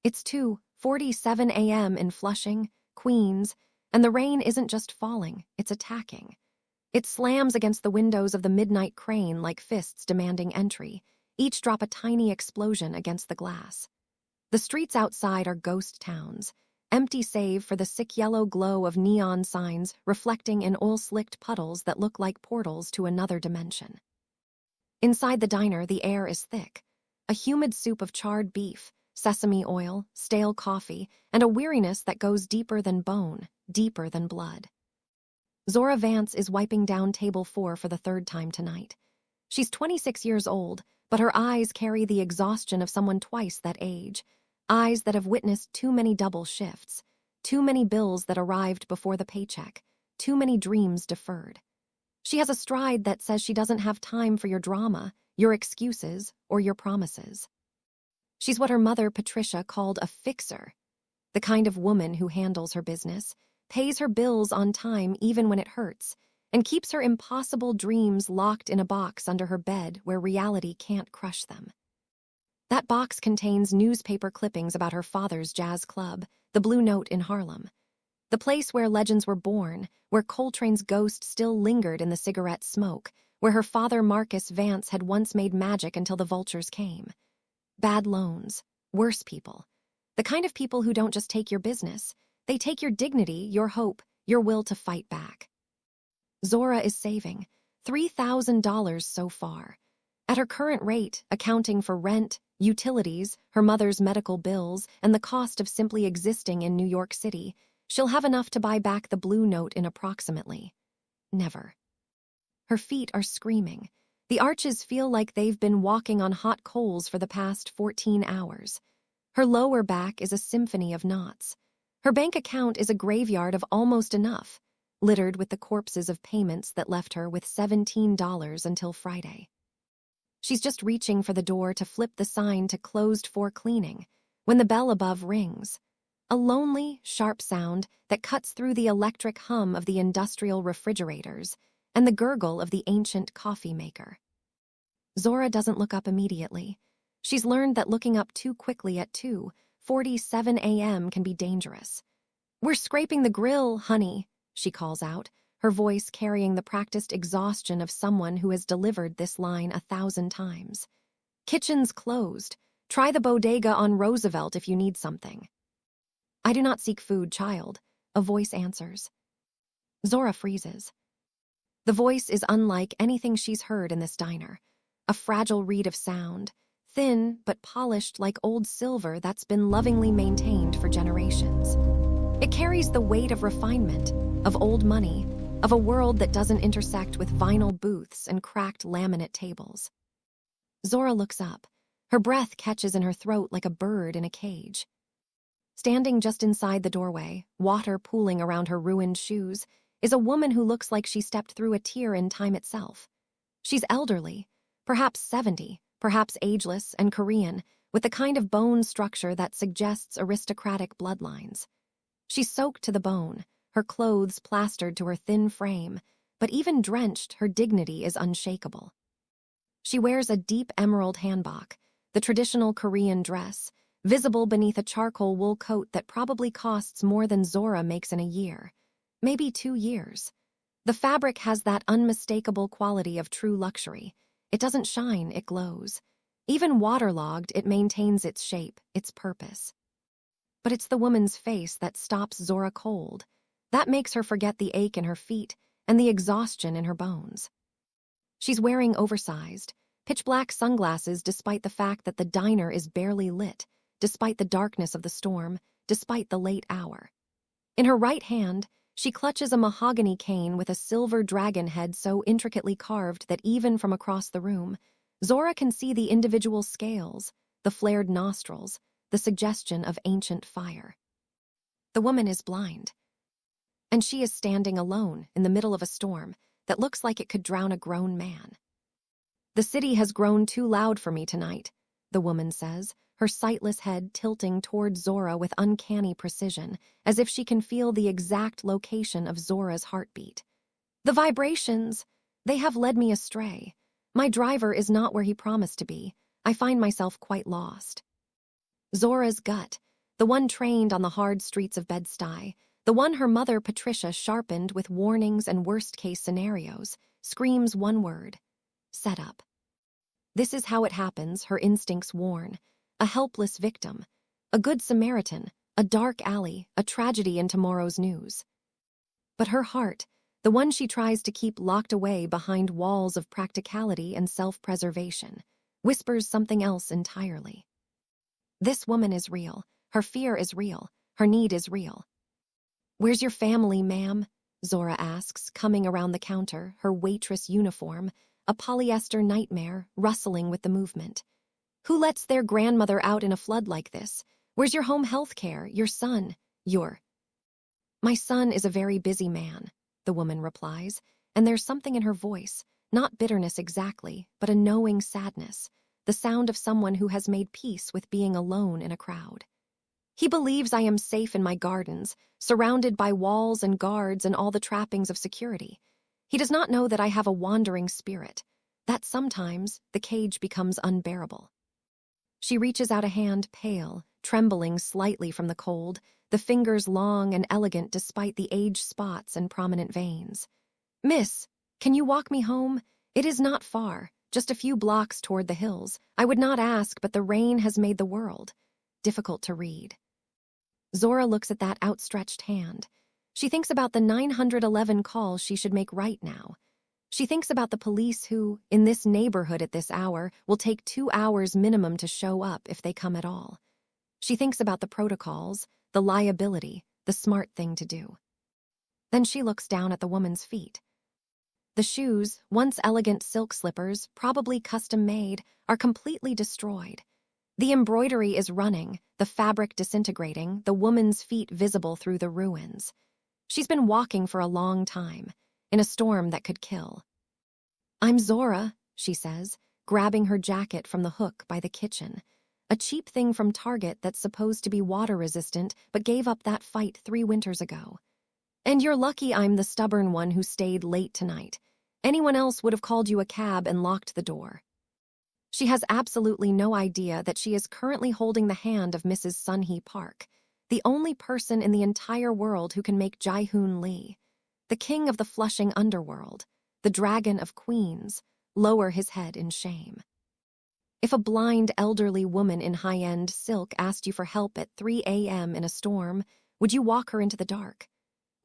It's 2:47 a.m. in Flushing, Queens, and the rain isn't just falling, it's attacking. It slams against the windows of the Midnight Crane like fists demanding entry, each drop a tiny explosion against the glass. The streets outside are ghost towns, empty save for the sick yellow glow of neon signs reflecting in oil-slicked puddles that look like portals to another dimension. Inside the diner, the air is thick, a humid soup of charred beef, sesame oil, stale coffee, and a weariness that goes deeper than bone, deeper than blood. Zora Vance is wiping down table 4 for the third time tonight. She's 26 years old, but her eyes carry the exhaustion of someone twice that age, eyes that have witnessed too many double shifts, too many bills that arrived before the paycheck, too many dreams deferred. She has a stride that says she doesn't have time for your drama, your excuses, or your promises. She's what her mother, Patricia, called a fixer, the kind of woman who handles her business, pays her bills on time even when it hurts, and keeps her impossible dreams locked in a box under her bed where reality can't crush them. That box contains newspaper clippings about her father's jazz club, the Blue Note in Harlem, the place where legends were born, where Coltrane's ghost still lingered in the cigarette smoke, where her father Marcus Vance had once made magic until the vultures came. Bad loans, worse people, the kind of people who don't just take your business, they take your dignity, your hope, your will to fight back. Zora is saving $3,000 so far. At her current rate, accounting for rent, utilities, her mother's medical bills, and the cost of simply existing in New York City, she'll have enough to buy back the Blue Note in approximately. Never. Her feet are screaming. The arches feel like they've been walking on hot coals for the past 14 hours. Her lower back is a symphony of knots. Her bank account is a graveyard of almost enough, littered with the corpses of payments that left her with $17 until Friday. She's just reaching for the door to flip the sign to closed for cleaning when the bell above rings. A lonely, sharp sound that cuts through the electric hum of the industrial refrigerators and the gurgle of the ancient coffee maker. Zora doesn't look up immediately. She's learned that looking up too quickly at 2:47 a.m. can be dangerous. "We're scraping the grill, honey," she calls out, her voice carrying the practiced exhaustion of someone who has delivered this line 1,000 times. "Kitchen's closed. Try the bodega on Roosevelt if you need something." "I do not seek food, child," a voice answers. Zora freezes. The voice is unlike anything she's heard in this diner, a fragile reed of sound, thin but polished like old silver that's been lovingly maintained for generations. It carries the weight of refinement, of old money, of a world that doesn't intersect with vinyl booths and cracked laminate tables. Zora looks up. Her breath catches in her throat like a bird in a cage. Standing just inside the doorway, water pooling around her ruined shoes, is a woman who looks like she stepped through a tear in time itself. She's elderly, perhaps 70, perhaps ageless and Korean, with the kind of bone structure that suggests aristocratic bloodlines. She's soaked to the bone, her clothes plastered to her thin frame, but even drenched, her dignity is unshakable. She wears a deep emerald hanbok, the traditional Korean dress, visible beneath a charcoal wool coat that probably costs more than Zora makes in a year, maybe 2 years. The fabric has that unmistakable quality of true luxury. It doesn't shine, it glows. Even waterlogged, it maintains its shape, its purpose. But it's the woman's face that stops Zora cold. That makes her forget the ache in her feet and the exhaustion in her bones. She's wearing oversized, pitch-black sunglasses despite the fact that the diner is barely lit, despite the darkness of the storm, despite the late hour. In her right hand, she clutches a mahogany cane with a silver dragon head so intricately carved that even from across the room, Zora can see the individual scales, the flared nostrils, the suggestion of ancient fire. The woman is blind. And she is standing alone in the middle of a storm that looks like it could drown a grown man. "The city has grown too loud for me tonight," the woman says, her sightless head tilting toward Zora with uncanny precision, as if she can feel the exact location of Zora's heartbeat. "The vibrations, they have led me astray. My driver is not where he promised to be. I find myself quite lost." Zora's gut, the one trained on the hard streets of Bed-Stuy, the one her mother Patricia sharpened with warnings and worst-case scenarios, screams one word: set up. This is how it happens, her instincts warn. A helpless victim, a good Samaritan, a dark alley, a tragedy in tomorrow's news. But her heart, the one she tries to keep locked away behind walls of practicality and self-preservation, whispers something else entirely. This woman is real. Her fear is real. Her need is real. "Where's your family, ma'am?" Zora asks, coming around the counter, her waitress uniform, a polyester nightmare, rustling with the movement. "Who lets their grandmother out in a flood like this? Where's your home health care, your son, your—" "My son is a very busy man," the woman replies, and there's something in her voice, not bitterness exactly, but a knowing sadness, the sound of someone who has made peace with being alone in a crowd. "He believes I am safe in my gardens, surrounded by walls and guards and all the trappings of security. He does not know that I have a wandering spirit, that sometimes the cage becomes unbearable." She reaches out a hand, pale, trembling slightly from the cold, the fingers long and elegant despite the age spots and prominent veins. "Miss, can you walk me home? It is not far, just a few blocks toward the hills. I would not ask, but the rain has made the world difficult to read." Zora looks at that outstretched hand. She thinks about the 911 calls she should make right now. She thinks about the police who, in this neighborhood at this hour, will take 2 hours minimum to show up if they come at all. She thinks about the protocols, the liability, the smart thing to do. Then she looks down at the woman's feet. The shoes, once elegant silk slippers, probably custom-made, are completely destroyed. The embroidery is running, the fabric disintegrating, the woman's feet visible through the ruins. She's been walking for a long time, in a storm that could kill. "I'm Zora," she says, grabbing her jacket from the hook by the kitchen, a cheap thing from Target that's supposed to be water-resistant but gave up that fight 3 winters ago. "And you're lucky I'm the stubborn one who stayed late tonight. Anyone else would have called you a cab and locked the door." She has absolutely no idea that she is currently holding the hand of Mrs. Sun-hee Park, the only person in the entire world who can make Jae-hoon Lee, the king of the Flushing underworld, the dragon of Queens, lower his head in shame. If a blind elderly woman in high-end silk asked you for help at 3 a.m. in a storm, would you walk her into the dark?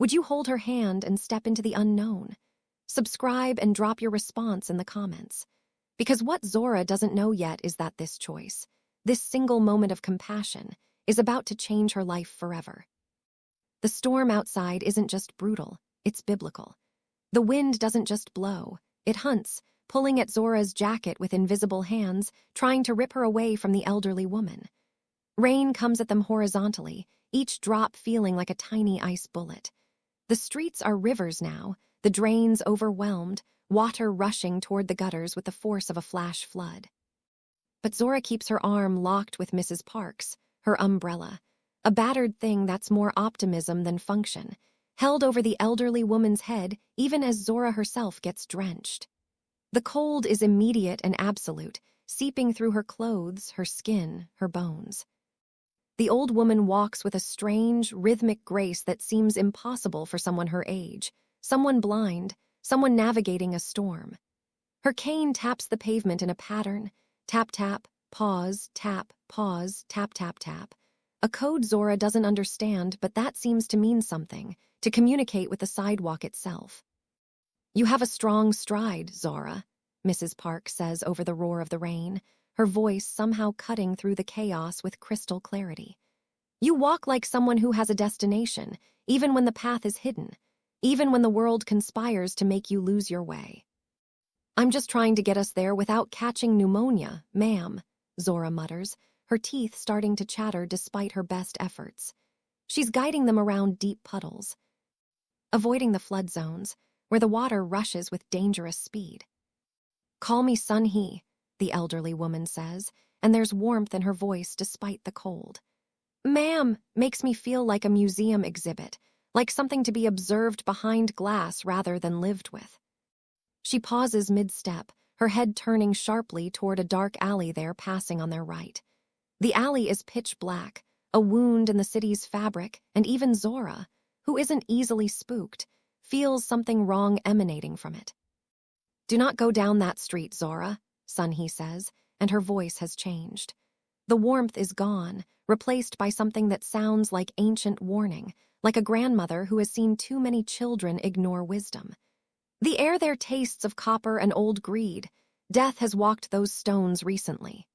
Would you hold her hand and step into the unknown? Subscribe and drop your response in the comments. Because what Zora doesn't know yet is that this choice, this single moment of compassion, is about to change her life forever. The storm outside isn't just brutal, it's biblical. The wind doesn't just blow, it hunts, pulling at Zora's jacket with invisible hands, trying to rip her away from the elderly woman. Rain comes at them horizontally, each drop feeling like a tiny ice bullet. The streets are rivers now, the drains overwhelmed, water rushing toward the gutters with the force of a flash flood. But Zora keeps her arm locked with Mrs. Park's, her umbrella, a battered thing that's more optimism than function, held over the elderly woman's head even as Zora herself gets drenched. The cold is immediate and absolute, seeping through her clothes, her skin, her bones. The old woman walks with a strange, rhythmic grace that seems impossible for someone her age, someone blind, someone navigating a storm. Her cane taps the pavement in a pattern, tap-tap, pause, tap, pause, tap-tap-tap. A code Zora doesn't understand, but that seems to mean something, to communicate with the sidewalk itself. "You have a strong stride, Zora," Mrs. Park says over the roar of the rain, her voice somehow cutting through the chaos with crystal clarity. "You walk like someone who has a destination, even when the path is hidden, even when the world conspires to make you lose your way." "I'm just trying to get us there without catching pneumonia, ma'am," Zora mutters, her teeth starting to chatter despite her best efforts. She's guiding them around deep puddles, avoiding the flood zones, where the water rushes with dangerous speed. "Call me Sun-hee," the elderly woman says, and there's warmth in her voice despite the cold. "Ma'am" makes me feel like a museum exhibit, like something to be observed behind glass rather than lived with. She pauses mid-step, her head turning sharply toward a dark alley they're passing on their right. The alley is pitch black, a wound in the city's fabric, and even Zora, who isn't easily spooked, feels something wrong emanating from it. "Do not go down that street, Zora," Sun-hee says, and her voice has changed. The warmth is gone, replaced by something that sounds like ancient warning, like a grandmother who has seen too many children ignore wisdom. "The air there tastes of copper and old greed. Death has walked those stones recently."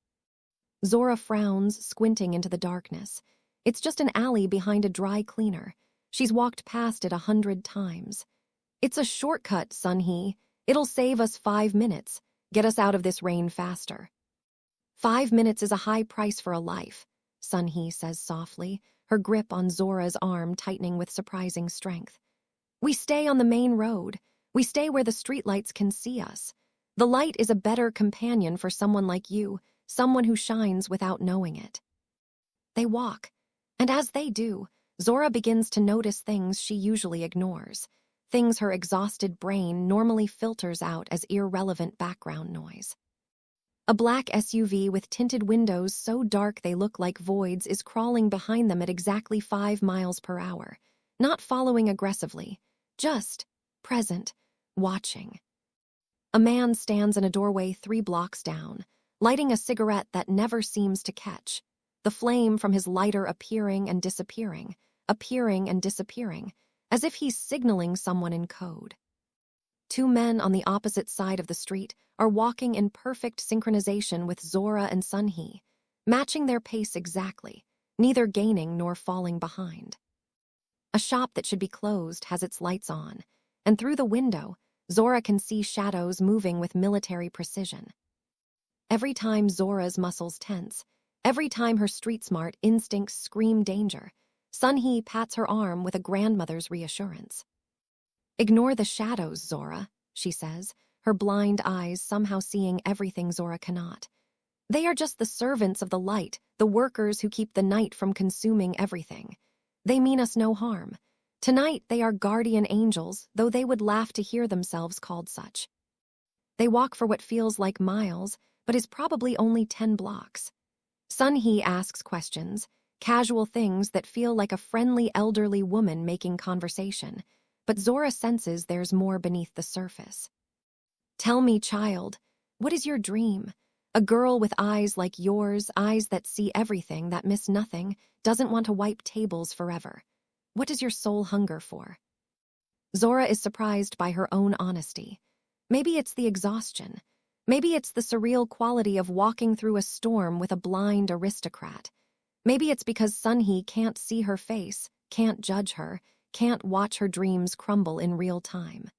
Zora frowns, squinting into the darkness. It's just an alley behind a dry cleaner. She's walked past it 100 times. "It's a shortcut, Sun-hee. It'll save us 5 minutes. Get us out of this rain faster." 5 minutes is a high price for a life, Sun-hee says softly, her grip on Zora's arm tightening with surprising strength. "We stay on the main road. We stay where the streetlights can see us. The light is a better companion for someone like you, someone who shines without knowing it." They walk, and as they do, Zora begins to notice things she usually ignores, things her exhausted brain normally filters out as irrelevant background noise. A black SUV with tinted windows so dark they look like voids is crawling behind them at exactly 5 miles per hour, not following aggressively, just present, watching. A man stands in a doorway 3 blocks down, lighting a cigarette that never seems to catch, the flame from his lighter appearing and disappearing, as if he's signaling someone in code. 2 men on the opposite side of the street are walking in perfect synchronization with Zora and Sun-hee, matching their pace exactly, neither gaining nor falling behind. A shop that should be closed has its lights on, and through the window, Zora can see shadows moving with military precision. Every time Zora's muscles tense, every time her street-smart instincts scream danger, Sun-hee pats her arm with a grandmother's reassurance. "Ignore the shadows, Zora," she says, her blind eyes somehow seeing everything Zora cannot. "They are just the servants of the light, the workers who keep the night from consuming everything. They mean us no harm. Tonight they are guardian angels, though they would laugh to hear themselves called such." They walk for what feels like miles, but is probably only 10 blocks. Sun-hee asks questions, casual things that feel like a friendly elderly woman making conversation, but Zora senses there's more beneath the surface. "Tell me, child, what is your dream? A girl with eyes like yours, eyes that see everything, that miss nothing, doesn't want to wipe tables forever. What does your soul hunger for?" Zora is surprised by her own honesty. Maybe it's the exhaustion. Maybe it's the surreal quality of walking through a storm with a blind aristocrat. Maybe it's because Sun-hee can't see her face, can't judge her, can't watch her dreams crumble in real time.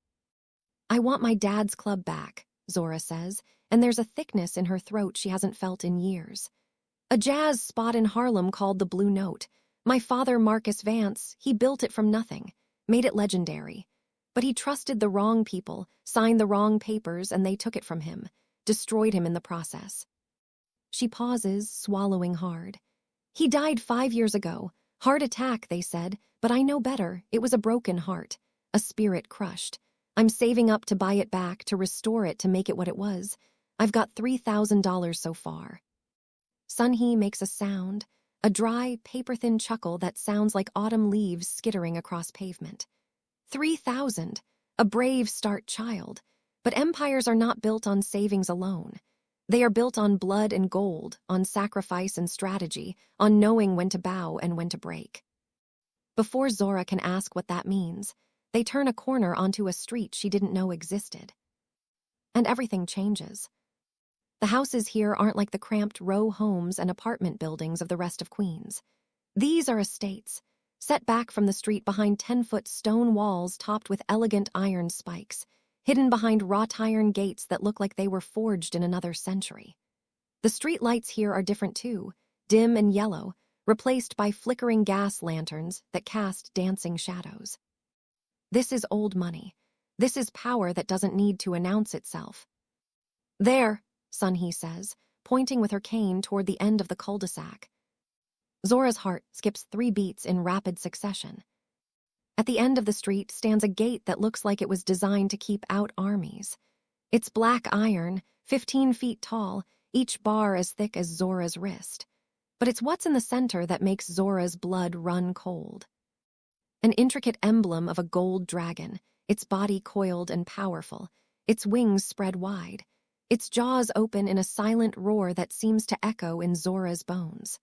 "I want my dad's club back," Zora says, and there's a thickness in her throat she hasn't felt in years. "A jazz spot in Harlem called the Blue Note. My father, Marcus Vance, he built it from nothing, made it legendary. But he trusted the wrong people, signed the wrong papers, and they took it from him, destroyed him in the process." She pauses, swallowing hard. "He died 5 years ago. Heart attack, they said, but I know better. It was a broken heart, a spirit crushed. I'm saving up to buy it back, to restore it, to make it what it was. I've got $3,000 so far." Sun-hee makes a sound, a dry, paper-thin chuckle that sounds like autumn leaves skittering across pavement. 3,000, a brave start, child. But empires are not built on savings alone. They are built on blood and gold, on sacrifice and strategy, on knowing when to bow and when to break. Before Zora can ask what that means, they turn a corner onto a street she didn't know existed. And everything changes. The houses here aren't like the cramped row homes and apartment buildings of the rest of Queens. These are estates, set back from the street behind 10-foot stone walls topped with elegant iron spikes, hidden behind wrought iron gates that look like they were forged in another century. The street lights here are different too, dim and yellow, replaced by flickering gas lanterns that cast dancing shadows. This is old money. This is power that doesn't need to announce itself. "There," Sun-hee says, pointing with her cane toward the end of the cul-de-sac. Zora's heart skips 3 beats in rapid succession. At the end of the street stands a gate that looks like it was designed to keep out armies. It's black iron, 15 feet tall, each bar as thick as Zora's wrist. But it's what's in the center that makes Zora's blood run cold. An intricate emblem of a gold dragon, its body coiled and powerful, its wings spread wide, its jaws open in a silent roar that seems to echo in Zora's bones.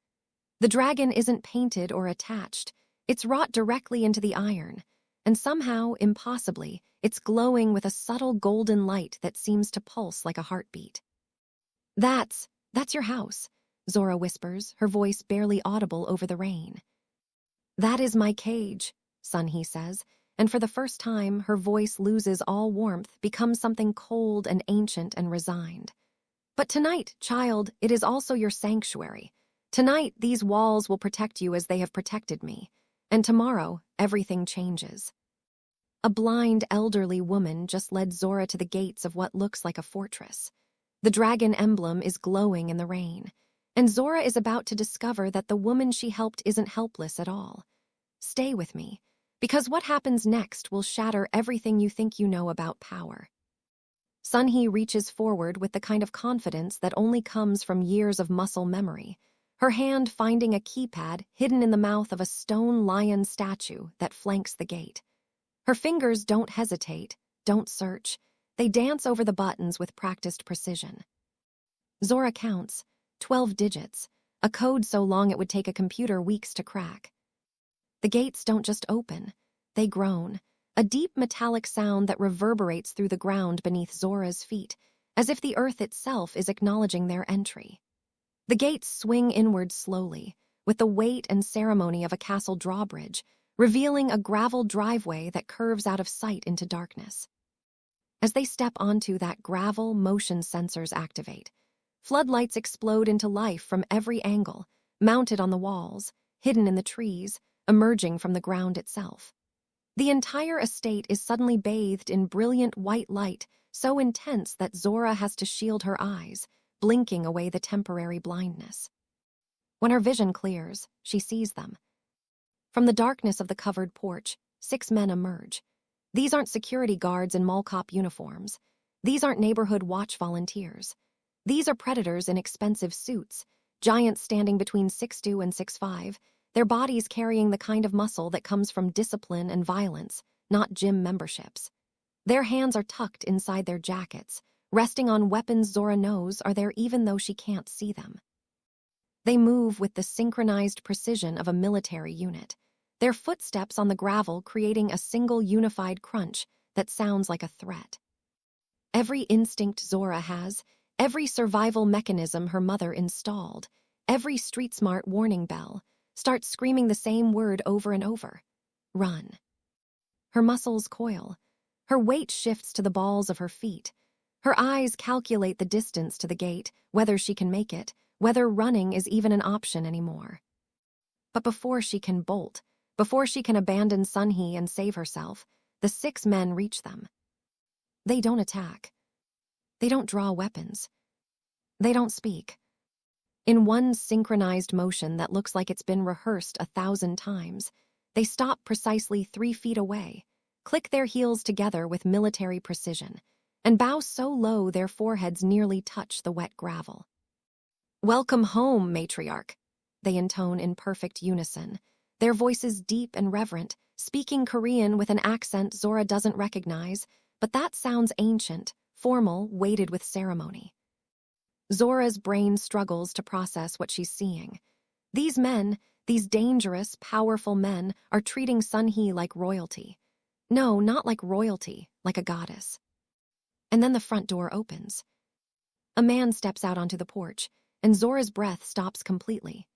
The dragon isn't painted or attached, it's wrought directly into the iron, and somehow, impossibly, it's glowing with a subtle golden light that seems to pulse like a heartbeat. That's your house, Zora whispers, her voice barely audible over the rain. That is my cage, Sunhee says, and for the first time, her voice loses all warmth, becomes something cold and ancient and resigned. But tonight, child, it is also your sanctuary. Tonight, these walls will protect you as they have protected me. And tomorrow, everything changes. A blind, elderly woman just led Zora to the gates of what looks like a fortress. The dragon emblem is glowing in the rain, and Zora is about to discover that the woman she helped isn't helpless at all. Stay with me, because what happens next will shatter everything you think you know about power. Sunhee reaches forward with the kind of confidence that only comes from years of muscle memory, her hand finding a keypad hidden in the mouth of a stone lion statue that flanks the gate. Her fingers don't hesitate, don't search. They dance over the buttons with practiced precision. Zora counts, 12 digits, a code so long it would take a computer weeks to crack. The gates don't just open, they groan, a deep metallic sound that reverberates through the ground beneath Zora's feet, as if the earth itself is acknowledging their entry. The gates swing inward slowly, with the weight and ceremony of a castle drawbridge, revealing a gravel driveway that curves out of sight into darkness. As they step onto that gravel, motion sensors activate. Floodlights explode into life from every angle, mounted on the walls, hidden in the trees, emerging from the ground itself. The entire estate is suddenly bathed in brilliant white light, so intense that Zora has to shield her eyes, blinking away the temporary blindness. When her vision clears, she sees them. From the darkness of the covered porch, 6 men emerge. These aren't security guards in mall cop uniforms. These aren't neighborhood watch volunteers. These are predators in expensive suits, giants standing between 6'2" and 6'5", their bodies carrying the kind of muscle that comes from discipline and violence, not gym memberships. Their hands are tucked inside their jackets, resting on weapons Zora knows are there even though she can't see them. They move with the synchronized precision of a military unit, their footsteps on the gravel creating a single unified crunch that sounds like a threat. Every instinct Zora has, every survival mechanism her mother installed, every street-smart warning bell, starts screaming the same word over and over: run. Her muscles coil. Her weight shifts to the balls of her feet. Her eyes calculate the distance to the gate, whether she can make it, whether running is even an option anymore. But before she can bolt, before she can abandon Sunhee and save herself, the 6 men reach them. They don't attack. They don't draw weapons. They don't speak. In one synchronized motion that looks like it's been rehearsed 1,000 times, they stop precisely 3 feet away, click their heels together with military precision, and bow so low their foreheads nearly touch the wet gravel. "Welcome home, matriarch," they intone in perfect unison, their voices deep and reverent, speaking Korean with an accent Zora doesn't recognize, but that sounds ancient, formal, weighted with ceremony. Zora's brain struggles to process what she's seeing. These men, these dangerous, powerful men, are treating Sunhee like royalty. No, not like royalty, like a goddess. And then the front door opens. A man steps out onto the porch, and Zora's breath stops completely.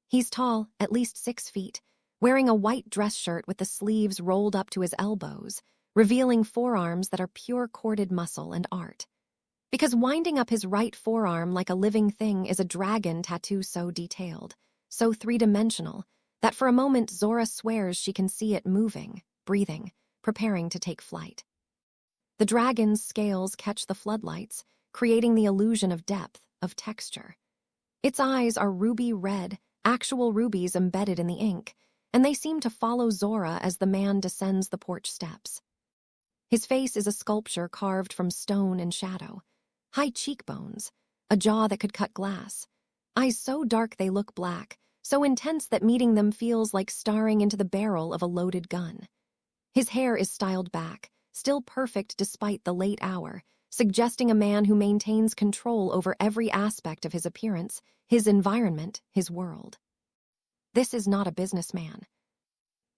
He's tall, at least 6 feet, wearing a white dress shirt with the sleeves rolled up to his elbows, revealing forearms that are pure corded muscle and art. Because winding up his right forearm like a living thing is a dragon tattoo so detailed, so three-dimensional, that for a moment Zora swears she can see it moving, breathing, preparing to take flight. The dragon's scales catch the floodlights, creating the illusion of depth, of texture. Its eyes are ruby red, actual rubies embedded in the ink, and they seem to follow Zora as the man descends the porch steps. His face is a sculpture carved from stone and shadow. High cheekbones, a jaw that could cut glass, eyes so dark they look black, so intense that meeting them feels like staring into the barrel of a loaded gun. His hair is styled back, still perfect despite the late hour, suggesting a man who maintains control over every aspect of his appearance, his environment, his world. This is not a businessman.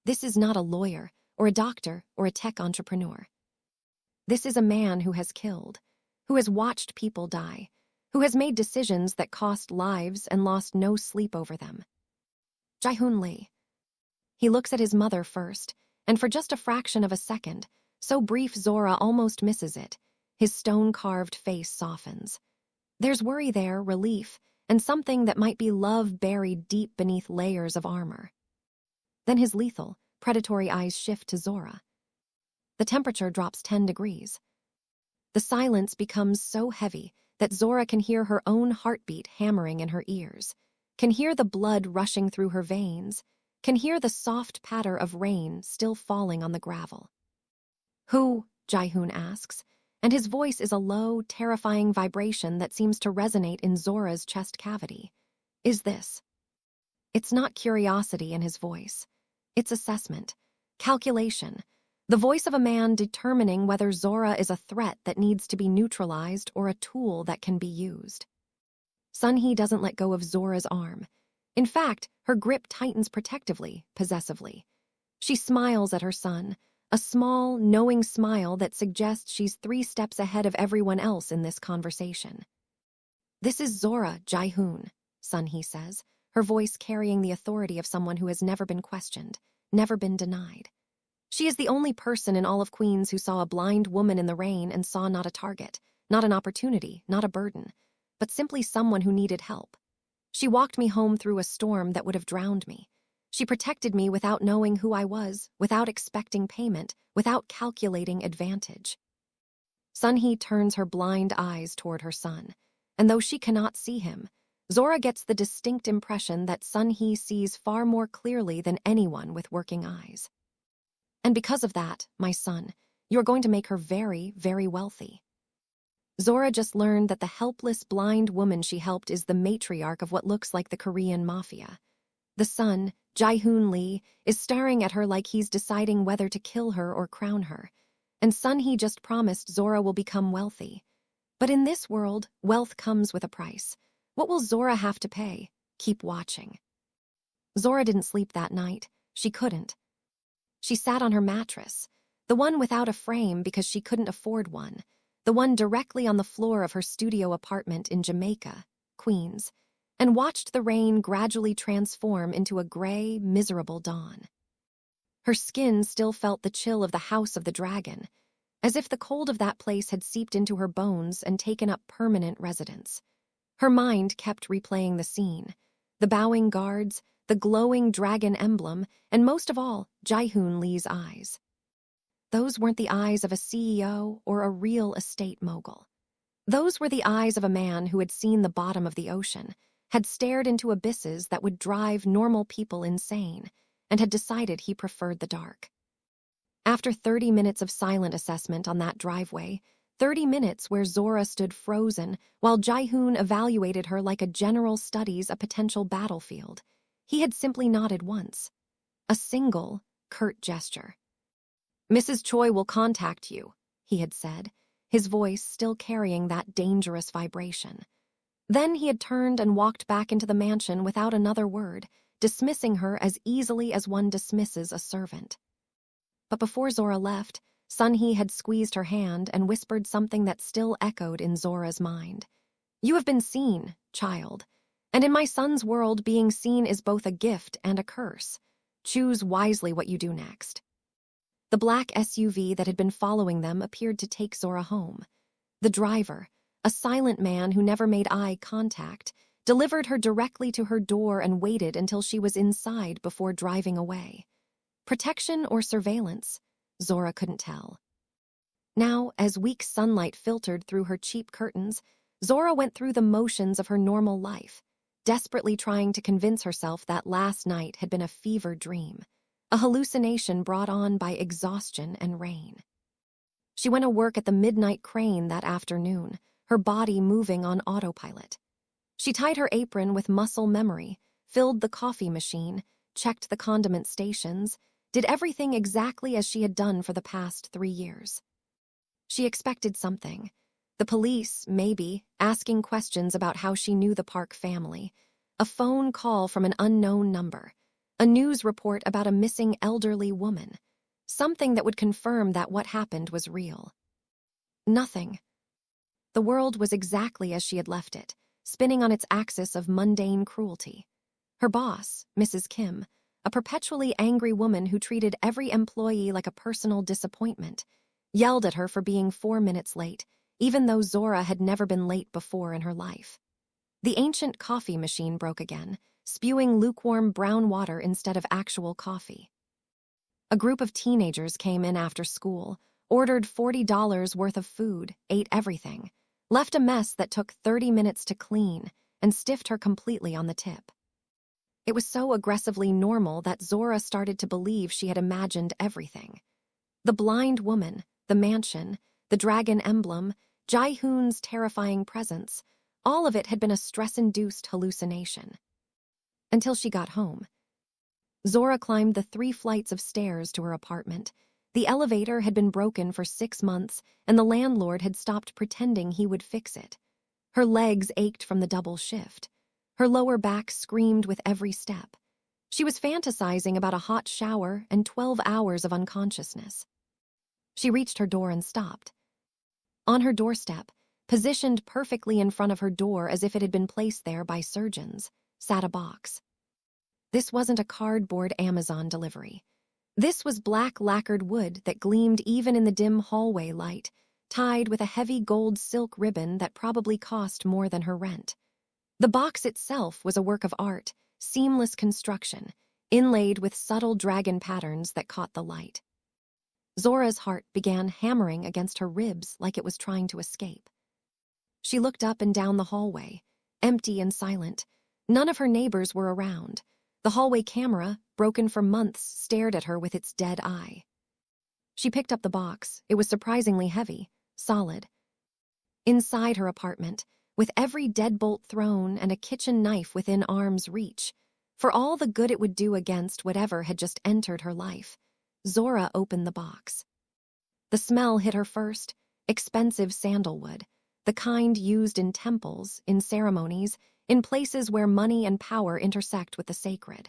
This is not a lawyer, or a doctor, or a tech entrepreneur. This is a man who has killed, who has watched people die, who has made decisions that cost lives and lost no sleep over them. Jae-hoon Lee. He looks at his mother first, and for just a fraction of a second, so brief Zora almost misses it, his stone-carved face softens. There's worry there, relief, and something that might be love buried deep beneath layers of armor. Then his lethal, predatory eyes shift to Zora. The temperature drops 10 degrees. The silence becomes so heavy that Zora can hear her own heartbeat hammering in her ears, can hear the blood rushing through her veins, can hear the soft patter of rain still falling on the gravel. Who? Jae-hoon asks, and his voice is a low, terrifying vibration that seems to resonate in Zora's chest cavity. Is this? It's not curiosity in his voice. It's assessment, calculation, the voice of a man determining whether Zora is a threat that needs to be neutralized or a tool that can be used. Sun-hee doesn't let go of Zora's arm. In fact, her grip tightens protectively, possessively. She smiles at her son, a small, knowing smile that suggests she's 3 steps ahead of everyone else in this conversation. This is Zora, Jae-hoon, Sun-hee says, her voice carrying the authority of someone who has never been questioned, never been denied. She is the only person in all of Queens who saw a blind woman in the rain and saw not a target, not an opportunity, not a burden, but simply someone who needed help. She walked me home through a storm that would have drowned me. She protected me without knowing who I was, without expecting payment, without calculating advantage. Sun-hee turns her blind eyes toward her son, and though she cannot see him, Zora gets the distinct impression that Sun-hee sees far more clearly than anyone with working eyes. And because of that, my son, you're going to make her very, very wealthy. Zora just learned that the helpless, blind woman she helped is the matriarch of what looks like the Korean Mafia. The son, Jae-hoon Lee, is staring at her like he's deciding whether to kill her or crown her. And Sun-hee just promised Zora will become wealthy. But in this world, wealth comes with a price. What will Zora have to pay? Keep watching. Zora didn't sleep that night. She couldn't. She sat on her mattress, the one without a frame because she couldn't afford one, the one directly on the floor of her studio apartment in Jamaica, Queens, and watched the rain gradually transform into a gray, miserable dawn. Her skin still felt the chill of the House of the Dragon, as if the cold of that place had seeped into her bones and taken up permanent residence. Her mind kept replaying the scene, the bowing guards, the glowing dragon emblem, and most of all, Jae-hoon Lee's eyes. Those weren't the eyes of a CEO or a real estate mogul. Those were the eyes of a man who had seen the bottom of the ocean, had stared into abysses that would drive normal people insane, and had decided he preferred the dark. After 30 minutes of silent assessment on that driveway, 30 minutes where Zora stood frozen while Jae-hoon evaluated her like a general studies a potential battlefield, he had simply nodded once. A single, curt gesture. "Mrs. Choi will contact you," he had said, his voice still carrying that dangerous vibration. Then he had turned and walked back into the mansion without another word, dismissing her as easily as one dismisses a servant. But before Zora left, Sun-hee had squeezed her hand and whispered something that still echoed in Zora's mind. "You have been seen, child. And in my son's world, being seen is both a gift and a curse. Choose wisely what you do next." The black SUV that had been following them appeared to take Zora home. The driver, a silent man who never made eye contact, delivered her directly to her door and waited until she was inside before driving away. Protection or surveillance? Zora couldn't tell. Now, as weak sunlight filtered through her cheap curtains, Zora went through the motions of her normal life, desperately trying to convince herself that last night had been a fever dream, a hallucination brought on by exhaustion and rain. She went to work at the midnight crane that afternoon, her body moving on autopilot. She tied her apron with muscle memory, filled the coffee machine, checked the condiment stations, did everything exactly as she had done for the past 3 years. She expected something. The police, maybe, asking questions about how she knew the Park family. A phone call from an unknown number. A news report about a missing elderly woman. Something that would confirm that what happened was real. Nothing. The world was exactly as she had left it, spinning on its axis of mundane cruelty. Her boss, Mrs. Kim, a perpetually angry woman who treated every employee like a personal disappointment, yelled at her for being 4 minutes late, even though Zora had never been late before in her life. The ancient coffee machine broke again, spewing lukewarm brown water instead of actual coffee. A group of teenagers came in after school, ordered $40 worth of food, ate everything, left a mess that took 30 minutes to clean, and stiffed her completely on the tip. It was so aggressively normal that Zora started to believe she had imagined everything. The blind woman, the mansion, the dragon emblem, Jai-hoon's terrifying presence, all of it had been a stress-induced hallucination. Until she got home. Zora climbed the 3 flights of stairs to her apartment. The elevator had been broken for 6 months, and the landlord had stopped pretending he would fix it. Her legs ached from the double shift. Her lower back screamed with every step. She was fantasizing about a hot shower and 12 hours of unconsciousness. She reached her door and stopped. On her doorstep, positioned perfectly in front of her door as if it had been placed there by surgeons, sat a box. This wasn't a cardboard Amazon delivery. This was black lacquered wood that gleamed even in the dim hallway light, tied with a heavy gold silk ribbon that probably cost more than her rent. The box itself was a work of art, seamless construction, inlaid with subtle dragon patterns that caught the light. Zora's heart began hammering against her ribs like it was trying to escape. She looked up and down the hallway, empty and silent. None of her neighbors were around. The hallway camera, broken for months, stared at her with its dead eye. She picked up the box. It was surprisingly heavy, solid. Inside her apartment, with every deadbolt thrown and a kitchen knife within arm's reach, for all the good it would do against whatever had just entered her life, Zora opened the box. The smell hit her first, expensive sandalwood, the kind used in temples, in ceremonies, in places where money and power intersect with the sacred.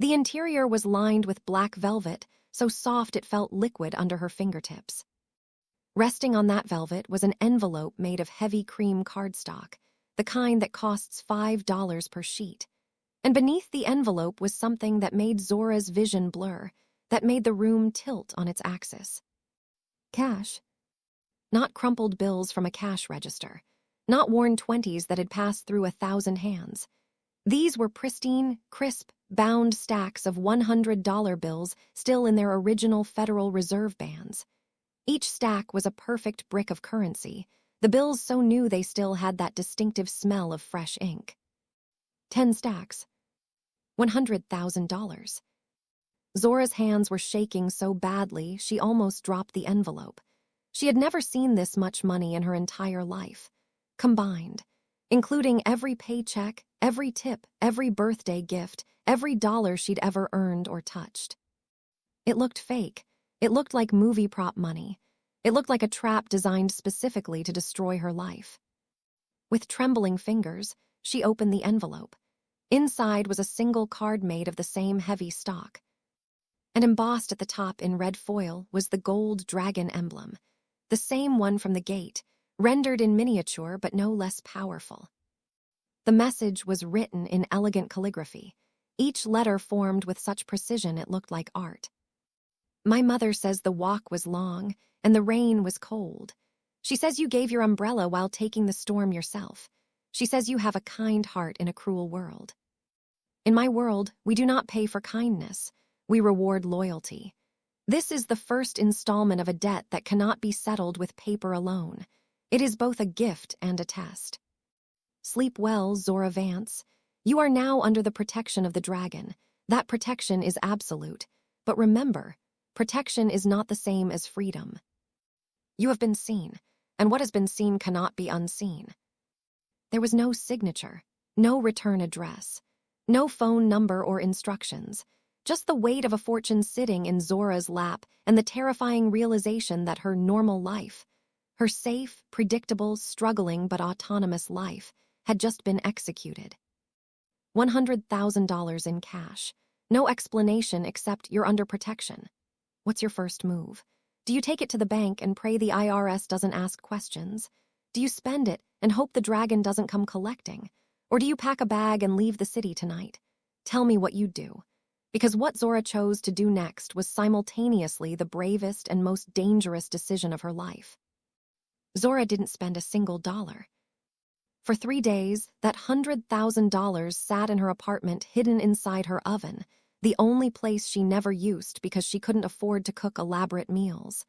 The interior was lined with black velvet, so soft it felt liquid under her fingertips. Resting on that velvet was an envelope made of heavy cream cardstock, the kind that costs $5 per sheet. And beneath the envelope was something that made Zora's vision blur, that made the room tilt on its axis. Cash. Not crumpled bills from a cash register. Not worn 20s that had passed through 1,000 hands. These were pristine, crisp, bound stacks of $100 bills still in their original Federal Reserve bands. Each stack was a perfect brick of currency, the bills so new they still had that distinctive smell of fresh ink. 10 stacks. $100,000. Zora's hands were shaking so badly she almost dropped the envelope. She had never seen this much money in her entire life, combined, including every paycheck, every tip, every birthday gift, every dollar she'd ever earned or touched. It looked fake. It looked like movie prop money. It looked like a trap designed specifically to destroy her life. With trembling fingers, she opened the envelope. Inside was a single card made of the same heavy stock. And embossed at the top in red foil was the gold dragon emblem, the same one from the gate, rendered in miniature but no less powerful. The message was written in elegant calligraphy, each letter formed with such precision it looked like art. My mother says the walk was long and the rain was cold. She says you gave your umbrella while taking the storm yourself. She says you have a kind heart in a cruel world. In my world, we do not pay for kindness. We reward loyalty. This is the first installment of a debt that cannot be settled with paper alone. It is both a gift and a test. Sleep well, Zora Vance. You are now under the protection of the dragon. That protection is absolute. But remember, protection is not the same as freedom. You have been seen, and what has been seen cannot be unseen. There was no signature, No return address. No phone number or instructions. Just the weight of a fortune sitting in Zora's lap and the terrifying realization that her normal life, her safe, predictable, struggling but autonomous life, had just been executed. $100,000 in cash. No explanation except you're under protection. What's your first move? Do you take it to the bank and pray the IRS doesn't ask questions? Do you spend it and hope the dragon doesn't come collecting? Or do you pack a bag and leave the city tonight? Tell me what you'd do. Because what Zora chose to do next was simultaneously the bravest and most dangerous decision of her life. Zora didn't spend a single dollar. For 3 days, that $100,000 sat in her apartment hidden inside her oven, the only place she never used because she couldn't afford to cook elaborate meals.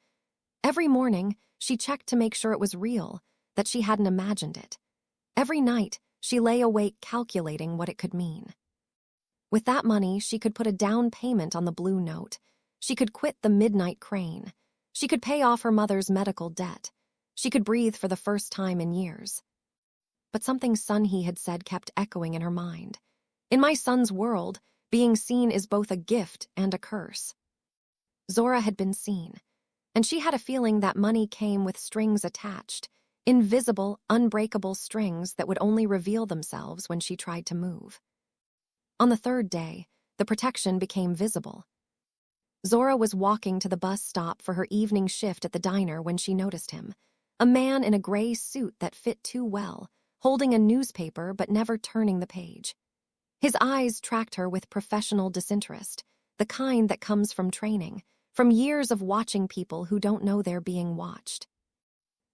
Every morning, she checked to make sure it was real, that she hadn't imagined it. Every night, she lay awake calculating what it could mean. With that money, she could put a down payment on the Blue Note. She could quit the Midnight Crane. She could pay off her mother's medical debt. She could breathe for the first time in years. But something Sunhee had said kept echoing in her mind. In my son's world, being seen is both a gift and a curse. Zora had been seen, and she had a feeling that money came with strings attached, invisible, unbreakable strings that would only reveal themselves when she tried to move. On the 3rd day, the protection became visible. Zora was walking to the bus stop for her evening shift at the diner when she noticed him, a man in a gray suit that fit too well, holding a newspaper but never turning the page. His eyes tracked her with professional disinterest, the kind that comes from training, from years of watching people who don't know they're being watched.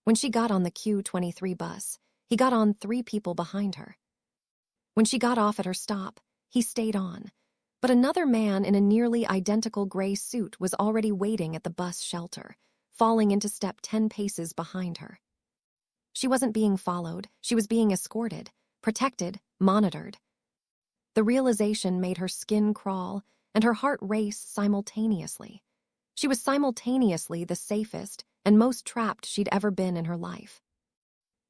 When she got on the Q23 bus, he got on 3 people behind her. When she got off at her stop, he stayed on, but another man in a nearly identical gray suit was already waiting at the bus shelter, falling into step 10 paces behind her. She wasn't being followed, she was being escorted, protected, monitored. The realization made her skin crawl and her heart race simultaneously. She was simultaneously the safest and most trapped she'd ever been in her life.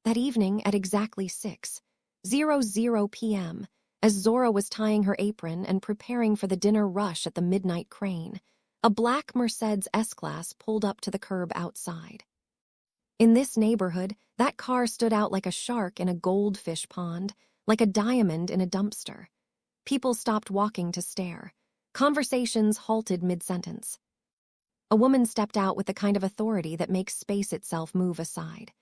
That evening at exactly 6:00 p.m., as Zora was tying her apron and preparing for the dinner rush at the Midnight Crane, a black Mercedes S-Class pulled up to the curb outside. In this neighborhood, that car stood out like a shark in a goldfish pond, like a diamond in a dumpster. People stopped walking to stare. Conversations halted mid-sentence. A woman stepped out with the kind of authority that makes space itself move aside.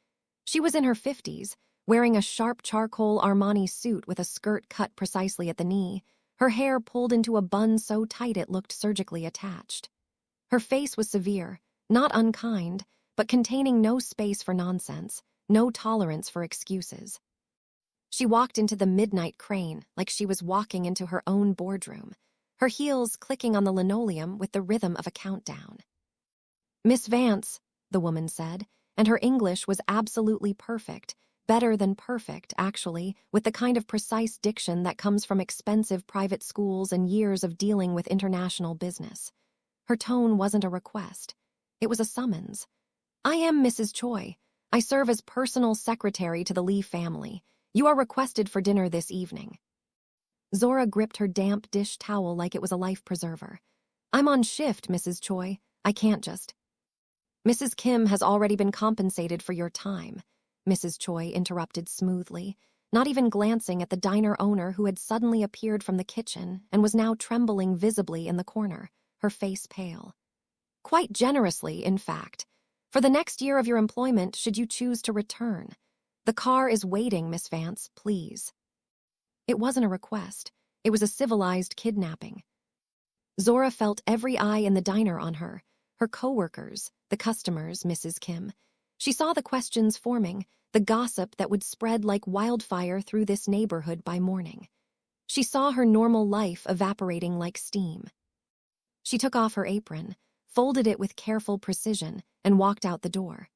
She was in her 50s, wearing a sharp charcoal Armani suit with a skirt cut precisely at the knee, her hair pulled into a bun so tight it looked surgically attached. Her face was severe, not unkind, but containing no space for nonsense, no tolerance for excuses. She walked into the Midnight Crane like she was walking into her own boardroom, her heels clicking on the linoleum with the rhythm of a countdown. "Miss Vance," the woman said, and her English was absolutely perfect, better than perfect, actually, with the kind of precise diction that comes from expensive private schools and years of dealing with international business. Her tone wasn't a request. It was a summons. "I am Mrs. Choi. I serve as personal secretary to the Lee family. You are requested for dinner this evening." Zora gripped her damp dish towel like it was a life preserver. "I'm on shift, Mrs. Choi. I can't just—" "Mrs. Kim has already been compensated for your time," Mrs. Choi interrupted smoothly, not even glancing at the diner owner who had suddenly appeared from the kitchen and was now trembling visibly in the corner, her face pale. "Quite generously, in fact. For the next year of your employment, should you choose to return. The car is waiting, Miss Vance, please." It wasn't a request. It was a civilized kidnapping. Zora felt every eye in the diner on her, her co-workers, the customers, Mrs. Kim. She saw the questions forming, the gossip that would spread like wildfire through this neighborhood by morning. She saw her normal life evaporating like steam. She took off her apron, folded it with careful precision, and walked out the door.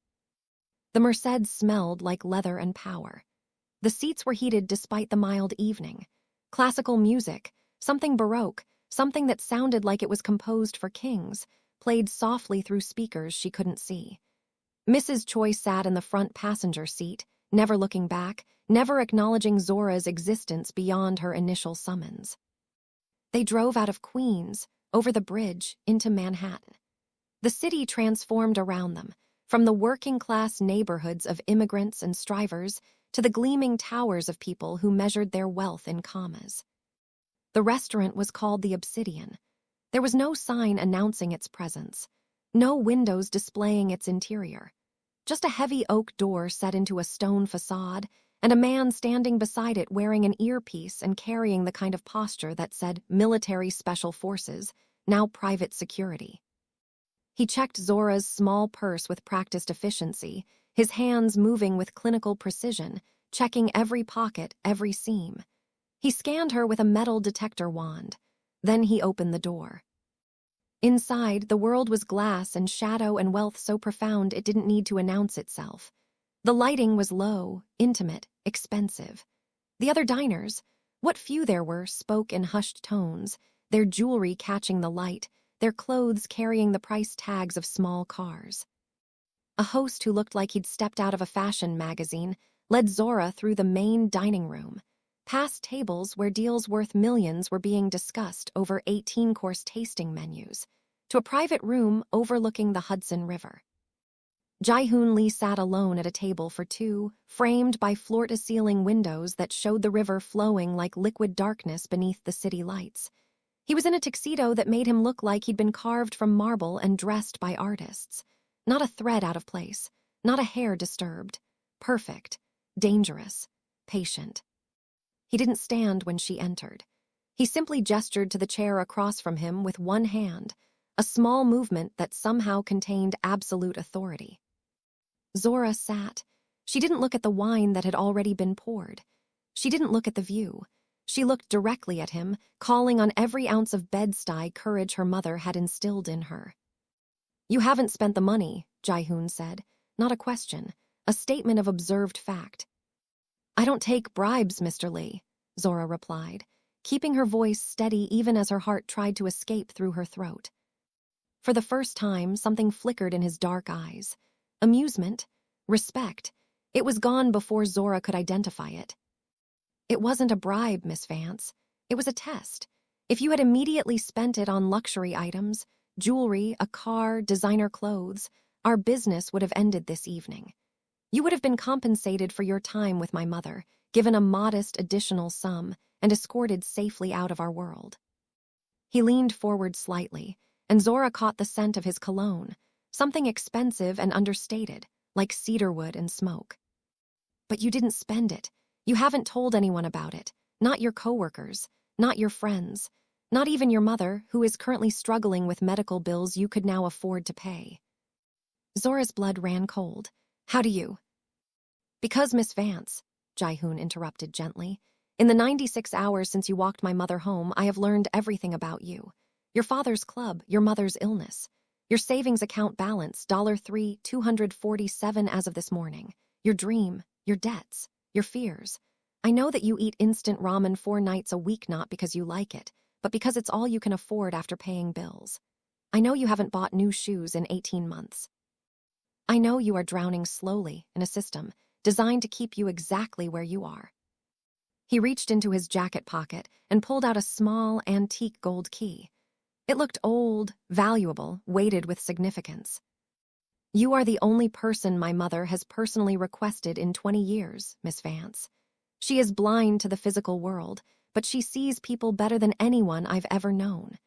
The Mercedes smelled like leather and power. The seats were heated despite the mild evening. Classical music, something baroque, something that sounded like it was composed for kings, played softly through speakers she couldn't see. Mrs. Choi sat in the front passenger seat, never looking back, never acknowledging Zora's existence beyond her initial summons. They drove out of Queens, over the bridge, into Manhattan. The city transformed around them, from the working-class neighborhoods of immigrants and strivers to the gleaming towers of people who measured their wealth in commas. The restaurant was called the Obsidian. There was no sign announcing its presence, no windows displaying its interior. Just a heavy oak door set into a stone facade, and a man standing beside it wearing an earpiece and carrying the kind of posture that said Military Special Forces, now Private Security. He checked Zora's small purse with practiced efficiency, his hands moving with clinical precision, checking every pocket, every seam. He scanned her with a metal detector wand. Then he opened the door. Inside, the world was glass and shadow and wealth so profound it didn't need to announce itself. The lighting was low, intimate, expensive. The other diners, what few there were, spoke in hushed tones, their jewelry catching the light, their clothes carrying the price tags of small cars. A host who looked like he'd stepped out of a fashion magazine led Zora through the main dining room, past tables where deals worth millions were being discussed over 18-course tasting menus, to a private room overlooking the Hudson River. Jae-hoon Lee sat alone at a table for two, framed by floor-to-ceiling windows that showed the river flowing like liquid darkness beneath the city lights. He was in a tuxedo that made him look like he'd been carved from marble and dressed by artists. Not a thread out of place, not a hair disturbed. Perfect, dangerous, patient. He didn't stand when she entered. He simply gestured to the chair across from him with one hand, a small movement that somehow contained absolute authority. Zora sat. She didn't look at the wine that had already been poured. She didn't look at the view. She looked directly at him, calling on every ounce of Bed-Stuy courage her mother had instilled in her. "You haven't spent the money," Jae-hoon said. Not a question, a statement of observed fact. "I don't take bribes, Mr. Lee," Zora replied, keeping her voice steady even as her heart tried to escape through her throat. For the first time, something flickered in his dark eyes. Amusement, respect. It was gone before Zora could identify it. "It wasn't a bribe, Miss Vance. It was a test. If you had immediately spent it on luxury items, jewelry, a car, designer clothes, our business would have ended this evening. You would have been compensated for your time with my mother, given a modest additional sum, and escorted safely out of our world." He leaned forward slightly, and Zora caught the scent of his cologne, something expensive and understated, like cedarwood and smoke. "But you didn't spend it. You haven't told anyone about it, not your coworkers, not your friends, not even your mother, who is currently struggling with medical bills you could now afford to pay." Zora's blood ran cold. "How do you?" "Because, Miss Vance," Jae-hoon interrupted gently, "in the 96 hours since you walked my mother home, I have learned everything about you. Your father's club, your mother's illness, your savings account balance, $3,247 as of this morning, your dream, your debts, your fears. I know that you eat instant ramen 4 nights a week not because you like it, but because it's all you can afford after paying bills. I know you haven't bought new shoes in 18 months. I know you are drowning slowly in a system designed to keep you exactly where you are." He reached into his jacket pocket and pulled out a small, antique gold key. It looked old, valuable, weighted with significance. "You are the only person my mother has personally requested in 20 years, Miss Vance. She is blind to the physical world, but she sees people better than anyone I've ever known.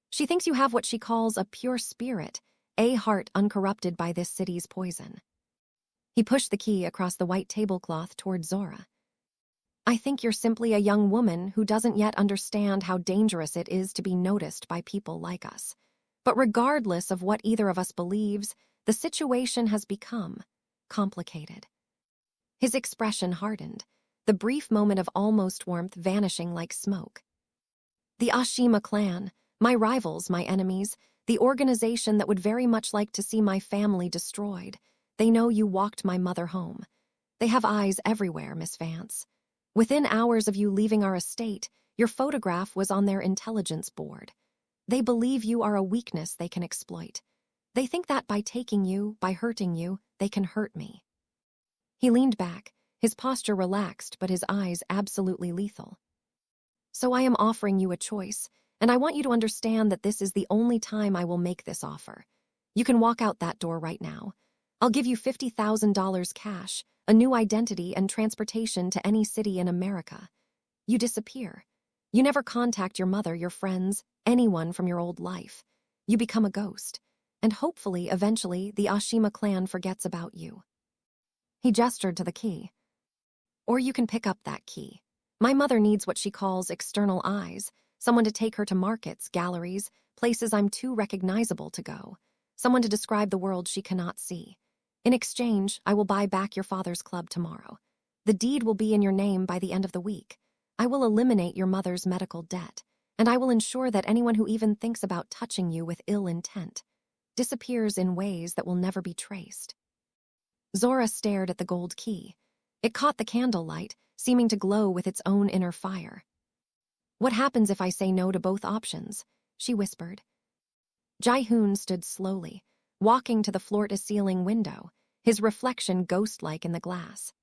She thinks you have what she calls a pure spirit, a heart uncorrupted by this city's poison." He pushed the key across the white tablecloth toward Zora. "I think you're simply a young woman who doesn't yet understand how dangerous it is to be noticed by people like us. But regardless of what either of us believes, the situation has become complicated." His expression hardened, the brief moment of almost warmth vanishing like smoke. "The Ashima clan, my rivals, my enemies, the organization that would very much like to see my family destroyed, they know you walked my mother home. They have eyes everywhere, Miss Vance. Within hours of you leaving our estate, your photograph was on their intelligence board. They believe you are a weakness they can exploit. They think that by taking you, by hurting you, they can hurt me." He leaned back, his posture relaxed but his eyes absolutely lethal. "So I am offering you a choice, and I want you to understand that this is the only time I will make this offer. You can walk out that door right now. I'll give you $50,000 cash, a new identity, and transportation to any city in America. You disappear. You never contact your mother, your friends, anyone from your old life. You become a ghost, and hopefully, eventually, the Ashima clan forgets about you." He gestured to the key. "Or you can pick up that key. My mother needs what she calls external eyes, someone to take her to markets, galleries, places I'm too recognizable to go, someone to describe the world she cannot see. In exchange, I will buy back your father's club tomorrow. The deed will be in your name by the end of the week. I will eliminate your mother's medical debt, and I will ensure that anyone who even thinks about touching you with ill intent disappears in ways that will never be traced." Zora stared at the gold key. It caught the candlelight, seeming to glow with its own inner fire. "What happens if I say no to both options?" she whispered. Jae-hoon stood slowly, walking to the floor-to-ceiling window, his reflection ghost-like in the glass.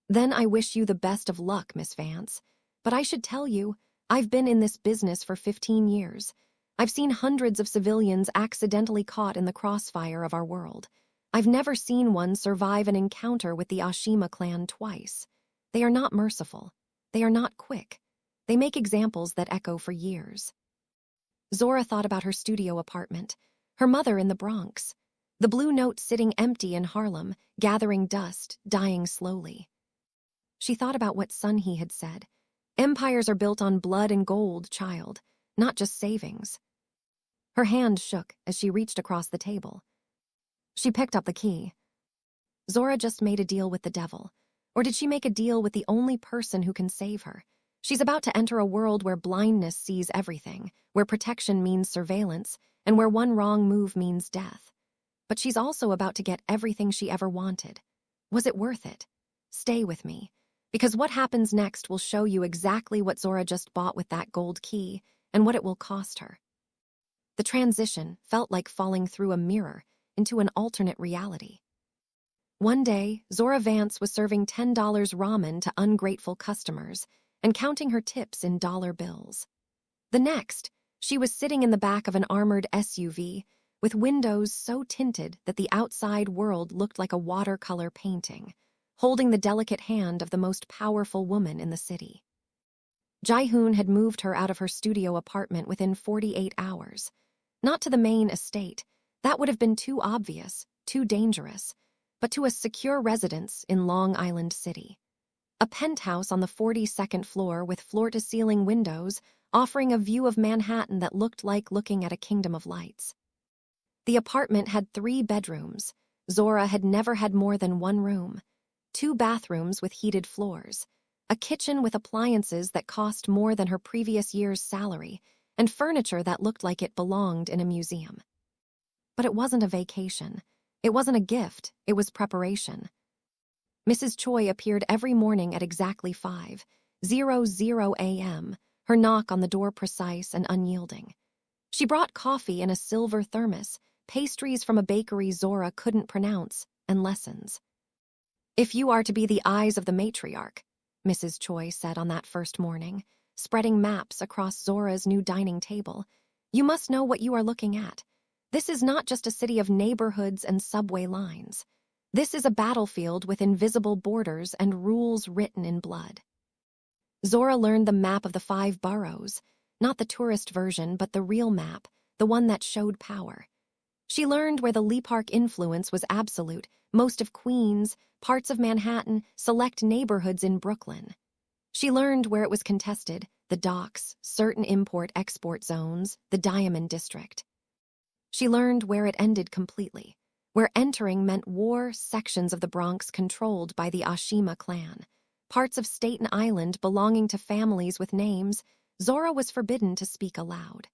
"Then I wish you the best of luck, Miss Vance. But I should tell you, I've been in this business for 15 years. I've seen hundreds of civilians accidentally caught in the crossfire of our world. I've never seen one survive an encounter with the Ashima clan twice. They are not merciful. They are not quick. They make examples that echo for years." Zora thought about her studio apartment, her mother in the Bronx, the Blue Note sitting empty in Harlem, gathering dust, dying slowly. She thought about what Sun He had said. Empires are built on blood and gold, child, not just savings. Her hand shook as she reached across the table. She picked up the key. Zora just made a deal with the devil. Or did she make a deal with the only person who can save her? She's about to enter a world where blindness sees everything, where protection means surveillance, and where one wrong move means death. But she's also about to get everything she ever wanted. Was it worth it? Stay with me, because what happens next will show you exactly what Zora just bought with that gold key and what it will cost her. The transition felt like falling through a mirror into an alternate reality. One day, Zora Vance was serving $10 ramen to ungrateful customers and counting her tips in dollar bills. The next, she was sitting in the back of an armored SUV with windows so tinted that the outside world looked like a watercolor painting, holding the delicate hand of the most powerful woman in the city. Jae-hoon had moved her out of her studio apartment within 48 hours. Not to the main estate. That would have been too obvious, too dangerous, but to a secure residence in Long Island City. A penthouse on the 42nd floor with floor-to-ceiling windows offering a view of Manhattan that looked like looking at a kingdom of lights. The apartment had 3 bedrooms. Zora had never had more than one room. 2 bathrooms with heated floors. A kitchen with appliances that cost more than her previous year's salary, and furniture that looked like it belonged in a museum. But it wasn't a vacation. It wasn't a gift. It was preparation. Mrs. Choi appeared every morning at exactly 5:00 a.m., her knock on the door precise and unyielding. She brought coffee in a silver thermos, pastries from a bakery Zora couldn't pronounce, and lessons. "If you are to be the eyes of the matriarch," Mrs. Choi said on that first morning, spreading maps across Zora's new dining table, "you must know what you are looking at. This is not just a city of neighborhoods and subway lines. This is a battlefield with invisible borders and rules written in blood." Zora learned the map of the 5 boroughs, not the tourist version, but the real map, the one that showed power. She learned where the Lee Park influence was absolute, most of Queens, parts of Manhattan, select neighborhoods in Brooklyn. She learned where it was contested, the docks, certain import-export zones, the Diamond District. She learned where it ended completely, where entering meant war, sections of the Bronx controlled by the Ashima clan, parts of Staten Island belonging to families with names Zora was forbidden to speak aloud.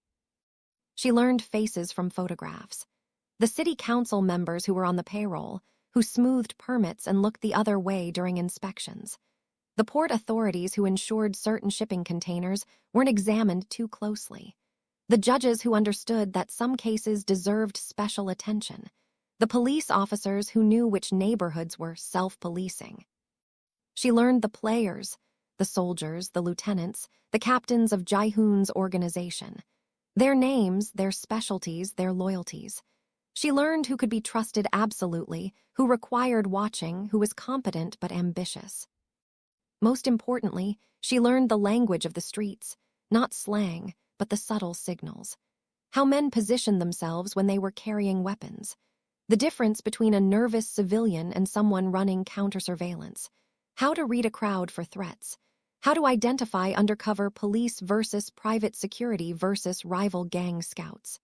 She learned faces from photographs. The city council members who were on the payroll, who smoothed permits and looked the other way during inspections. The port authorities who ensured certain shipping containers weren't examined too closely. The judges who understood that some cases deserved special attention. The police officers who knew which neighborhoods were self-policing. She learned the players, the soldiers, the lieutenants, the captains of Jae-hoon's organization. Their names, their specialties, their loyalties. She learned who could be trusted absolutely, who required watching, who was competent but ambitious. Most importantly, she learned the language of the streets, not slang, but the subtle signals. How men positioned themselves when they were carrying weapons. The difference between a nervous civilian and someone running counter-surveillance. How to read a crowd for threats. How to identify undercover police versus private security versus rival gang scouts.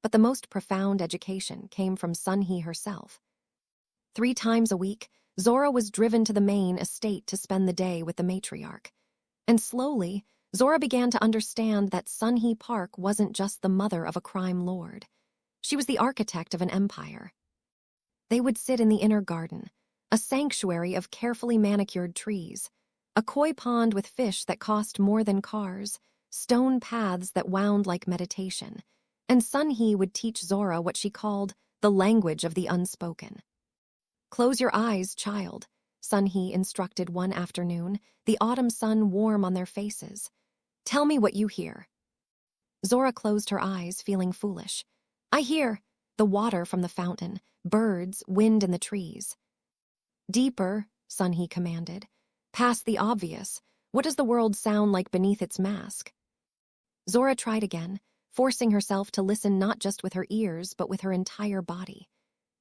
But the most profound education came from Sun-hee herself. 3 times a week, Zora was driven to the main estate to spend the day with the matriarch. And slowly, Zora began to understand that Sun-hee Park wasn't just the mother of a crime lord. She was the architect of an empire. They would sit in the inner garden, a sanctuary of carefully manicured trees, a koi pond with fish that cost more than cars, stone paths that wound like meditation, and Sun-hee would teach Zora what she called the language of the unspoken. "Close your eyes, child," Sun-hee instructed one afternoon, the autumn sun warm on their faces. "Tell me what you hear." Zora closed her eyes, feeling foolish. "I hear the water from the fountain, birds, wind in the trees." "Deeper," Sun-hee commanded. "Past the obvious. What does the world sound like beneath its mask?" Zora tried again, forcing herself to listen not just with her ears, but with her entire body.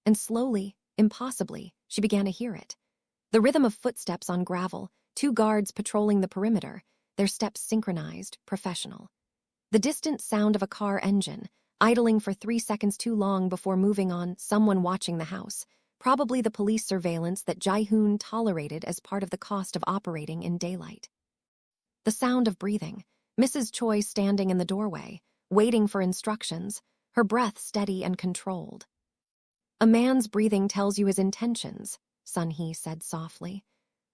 And slowly, impossibly, she began to hear it. The rhythm of footsteps on gravel, 2 guards patrolling the perimeter, their steps synchronized, professional. The distant sound of a car engine, idling for 3 seconds too long before moving on, someone watching the house, probably the police surveillance that Jae-hoon tolerated as part of the cost of operating in daylight. The sound of breathing, Mrs. Choi standing in the doorway, waiting for instructions, her breath steady and controlled. "A man's breathing tells you his intentions," Sun-hee said softly.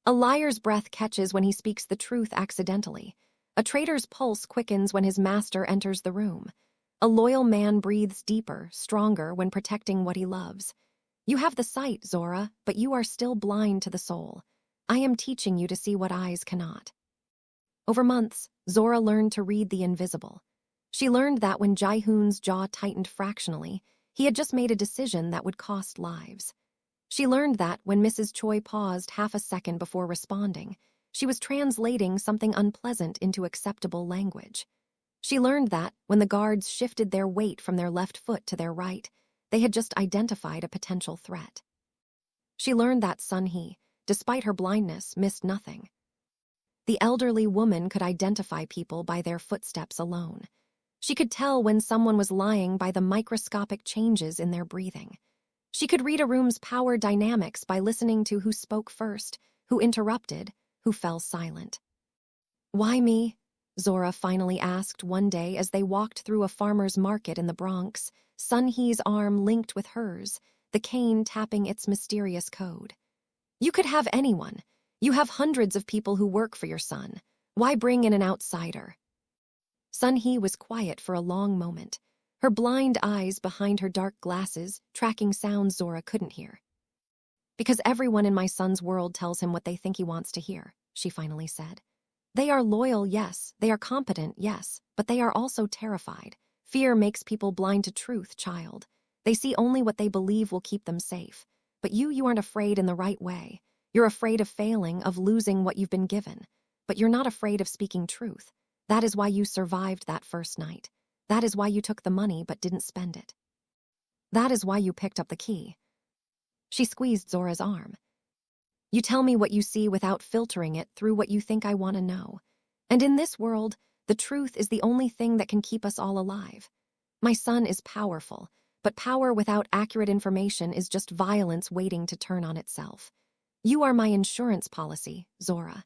"A liar's breath catches when he speaks the truth accidentally. A traitor's pulse quickens when his master enters the room. A loyal man breathes deeper, stronger when protecting what he loves. You have the sight, Zora, but you are still blind to the soul. I am teaching you to see what eyes cannot." Over months, Zora learned to read the invisible. She learned that when Jae-hoon's jaw tightened fractionally, he had just made a decision that would cost lives. She learned that when Mrs. Choi paused half a second before responding, she was translating something unpleasant into acceptable language. She learned that when the guards shifted their weight from their left foot to their right, they had just identified a potential threat. She learned that Sun-hee, despite her blindness, missed nothing. The elderly woman could identify people by their footsteps alone. She could tell when someone was lying by the microscopic changes in their breathing. She could read a room's power dynamics by listening to who spoke first, who interrupted, who fell silent. "Why me?" Zora finally asked one day as they walked through a farmer's market in the Bronx, Sun-hee's arm linked with hers, the cane tapping its mysterious code. "You could have anyone. You have hundreds of people who work for your son. Why bring in an outsider?" Sun-hee was quiet for a long moment, her blind eyes behind her dark glasses tracking sounds Zora couldn't hear. "Because everyone in my son's world tells him what they think he wants to hear," she finally said. "They are loyal, yes. They are competent, yes. But they are also terrified. Fear makes people blind to truth, child. They see only what they believe will keep them safe. But you aren't afraid in the right way. You're afraid of failing, of losing what you've been given. But you're not afraid of speaking truth. That is why you survived that first night. That is why you took the money but didn't spend it. That is why you picked up the key." She squeezed Zora's arm. "You tell me what you see without filtering it through what you think I want to know. And in this world, the truth is the only thing that can keep us all alive. My son is powerful, but power without accurate information is just violence waiting to turn on itself. You are my insurance policy, Zora.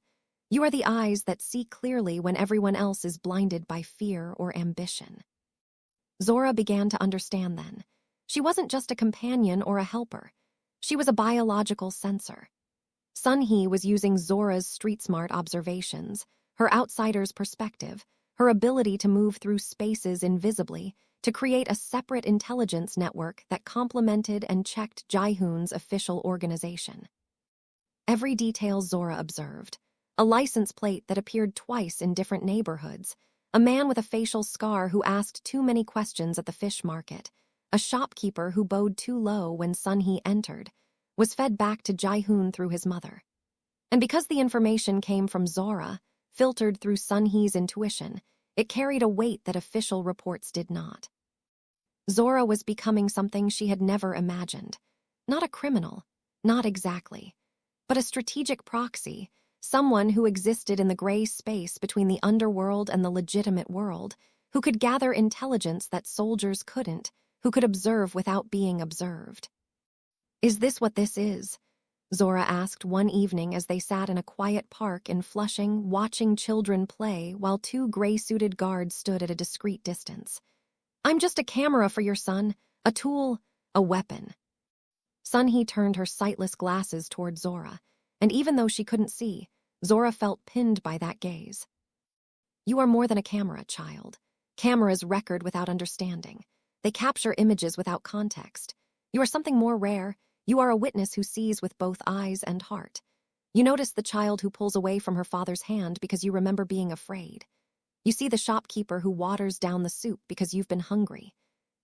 You are the eyes that see clearly when everyone else is blinded by fear or ambition." Zora began to understand then. She wasn't just a companion or a helper. She was a biological sensor. Sun-hee was using Zora's street-smart observations, her outsider's perspective, her ability to move through spaces invisibly, to create a separate intelligence network that complemented and checked Jae-hoon's official organization. Every detail Zora observed. A license plate that appeared twice in different neighborhoods. A man with a facial scar who asked too many questions at the fish market. A shopkeeper who bowed too low when Sun-hee entered. Was fed back to Jae-hoon through his mother. And because the information came from Zora, filtered through Sun-hee's intuition, it carried a weight that official reports did not. Zora was becoming something she had never imagined. Not a criminal, not exactly, but a strategic proxy, someone who existed in the gray space between the underworld and the legitimate world, who could gather intelligence that soldiers couldn't, who could observe without being observed. "Is this what this is?" Zora asked one evening as they sat in a quiet park in Flushing, watching children play while two gray-suited guards stood at a discreet distance. "I'm just a camera for your son, a tool, a weapon." Sun-hee turned her sightless glasses toward Zora, and even though she couldn't see, Zora felt pinned by that gaze. "You are more than a camera, child. Cameras record without understanding. They capture images without context. You are something more rare. You are a witness who sees with both eyes and heart. You notice the child who pulls away from her father's hand because you remember being afraid. You see the shopkeeper who waters down the soup because you've been hungry.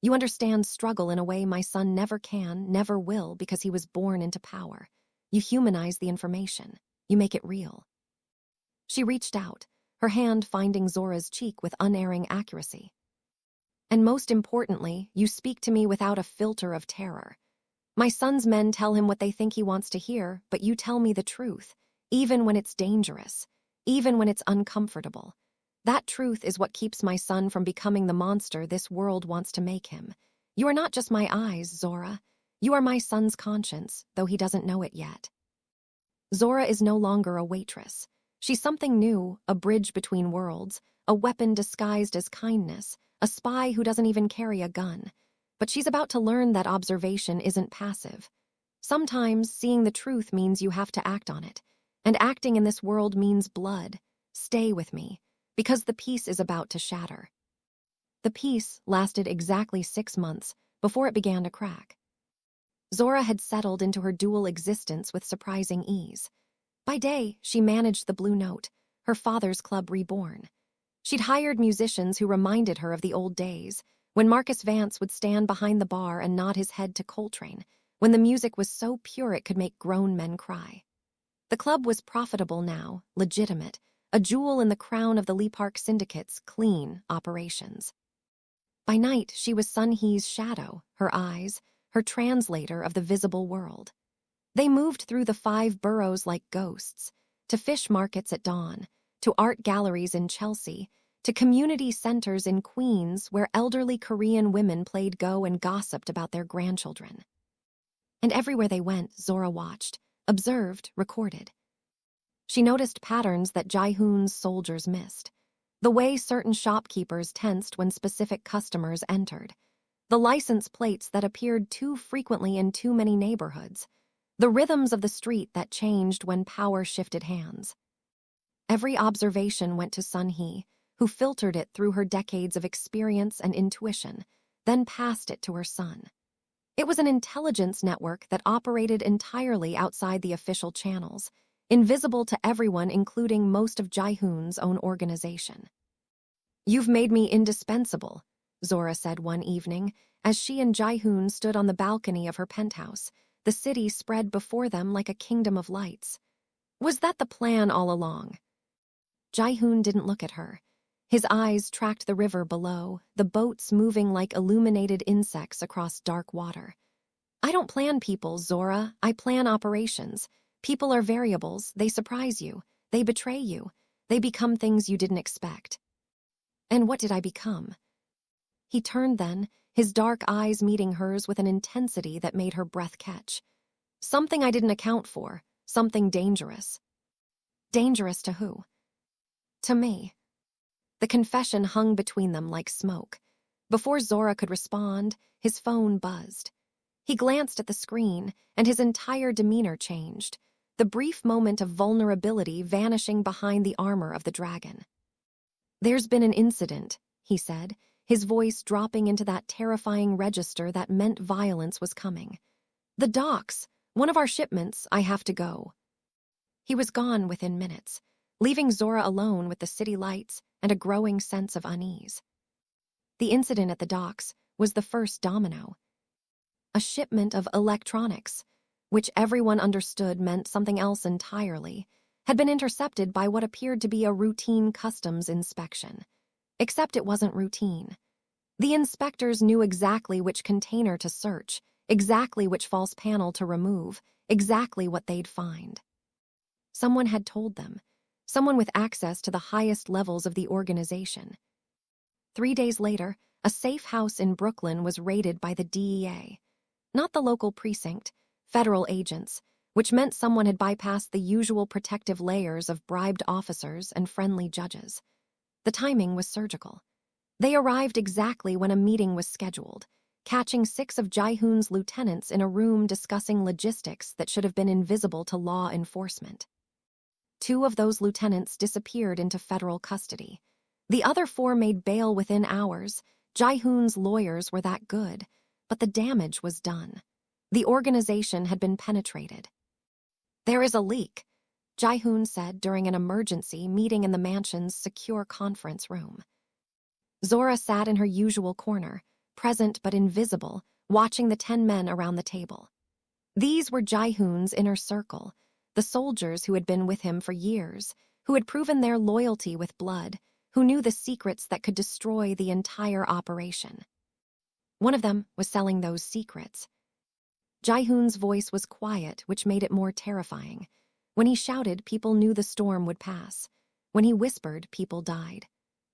You understand struggle in a way my son never can, never will, because he was born into power. You humanize the information. You make it real." She reached out, her hand finding Zora's cheek with unerring accuracy. "And most importantly, you speak to me without a filter of terror. My son's men tell him what they think he wants to hear, but you tell me the truth, even when it's dangerous, even when it's uncomfortable. That truth is what keeps my son from becoming the monster this world wants to make him. You are not just my eyes, Zora. You are my son's conscience, though he doesn't know it yet." Zora is no longer a waitress. She's something new, a bridge between worlds, a weapon disguised as kindness, a spy who doesn't even carry a gun. But she's about to learn that observation isn't passive. Sometimes seeing the truth means you have to act on it, and acting in this world means blood. Stay with me, because the peace is about to shatter. The peace lasted exactly 6 months before it began to crack. Zora had settled into her dual existence with surprising ease. By day, she managed the Blue Note, her father's club reborn. She'd hired musicians who reminded her of the old days, when Marcus Vance would stand behind the bar and nod his head to Coltrane, when the music was so pure it could make grown men cry. The club was profitable now, legitimate, a jewel in the crown of the Lee Park Syndicate's clean operations. By night, she was Sun-hee's shadow, her eyes, her translator of the visible world. They moved through the 5 boroughs like ghosts, to fish markets at dawn, to art galleries in Chelsea, to community centers in Queens where elderly Korean women played Go and gossiped about their grandchildren. And everywhere they went, Zora watched, observed, recorded. She noticed patterns that Jae-hoon's soldiers missed. The way certain shopkeepers tensed when specific customers entered. The license plates that appeared too frequently in too many neighborhoods. The rhythms of the street that changed when power shifted hands. Every observation went to Sun-hee, who filtered it through her decades of experience and intuition, then passed it to her son. It was an intelligence network that operated entirely outside the official channels, invisible to everyone including most of Jae-hoon's own organization. "You've made me indispensable," Zora said one evening, as she and Jae-hoon stood on the balcony of her penthouse, the city spread before them like a kingdom of lights. "Was that the plan all along?" Jae-hoon didn't look at her. His eyes tracked the river below, the boats moving like illuminated insects across dark water. "I don't plan people, Zora. I plan operations. People are variables. They surprise you. They betray you. They become things you didn't expect." "And what did I become?" He turned then, his dark eyes meeting hers with an intensity that made her breath catch. "Something I didn't account for. Something dangerous." "Dangerous to who?" "To me." The confession hung between them like smoke. Before Zora could respond, his phone buzzed. He glanced at the screen, and his entire demeanor changed, the brief moment of vulnerability vanishing behind the armor of the dragon. "There's been an incident," he said, his voice dropping into that terrifying register that meant violence was coming. "The docks. One of our shipments. I have to go." He was gone within minutes, leaving Zora alone with the city lights and a growing sense of unease. The incident at the docks was the first domino. A shipment of electronics, which everyone understood meant something else entirely, had been intercepted by what appeared to be a routine customs inspection. Except it wasn't routine. The inspectors knew exactly which container to search, exactly which false panel to remove, exactly what they'd find. Someone had told them, someone with access to the highest levels of the organization. 3 days later, a safe house in Brooklyn was raided by the DEA. Not the local precinct, federal agents, which meant someone had bypassed the usual protective layers of bribed officers and friendly judges. The timing was surgical. They arrived exactly when a meeting was scheduled, catching 6 of Jai-hoon's lieutenants in a room discussing logistics that should have been invisible to law enforcement. 2 of those lieutenants disappeared into federal custody. The other 4 made bail within hours. Jai-hoon's lawyers were that good, but the damage was done. The organization had been penetrated. "There is a leak," Jai-hoon said during an emergency meeting in the mansion's secure conference room. Zora sat in her usual corner, present but invisible, watching the 10 men around the table. These were Jai-hoon's inner circle, the soldiers who had been with him for years, who had proven their loyalty with blood, who knew the secrets that could destroy the entire operation. One of them was selling those secrets. Jai-hoon's voice was quiet, which made it more terrifying. When he shouted, people knew the storm would pass. When he whispered, people died.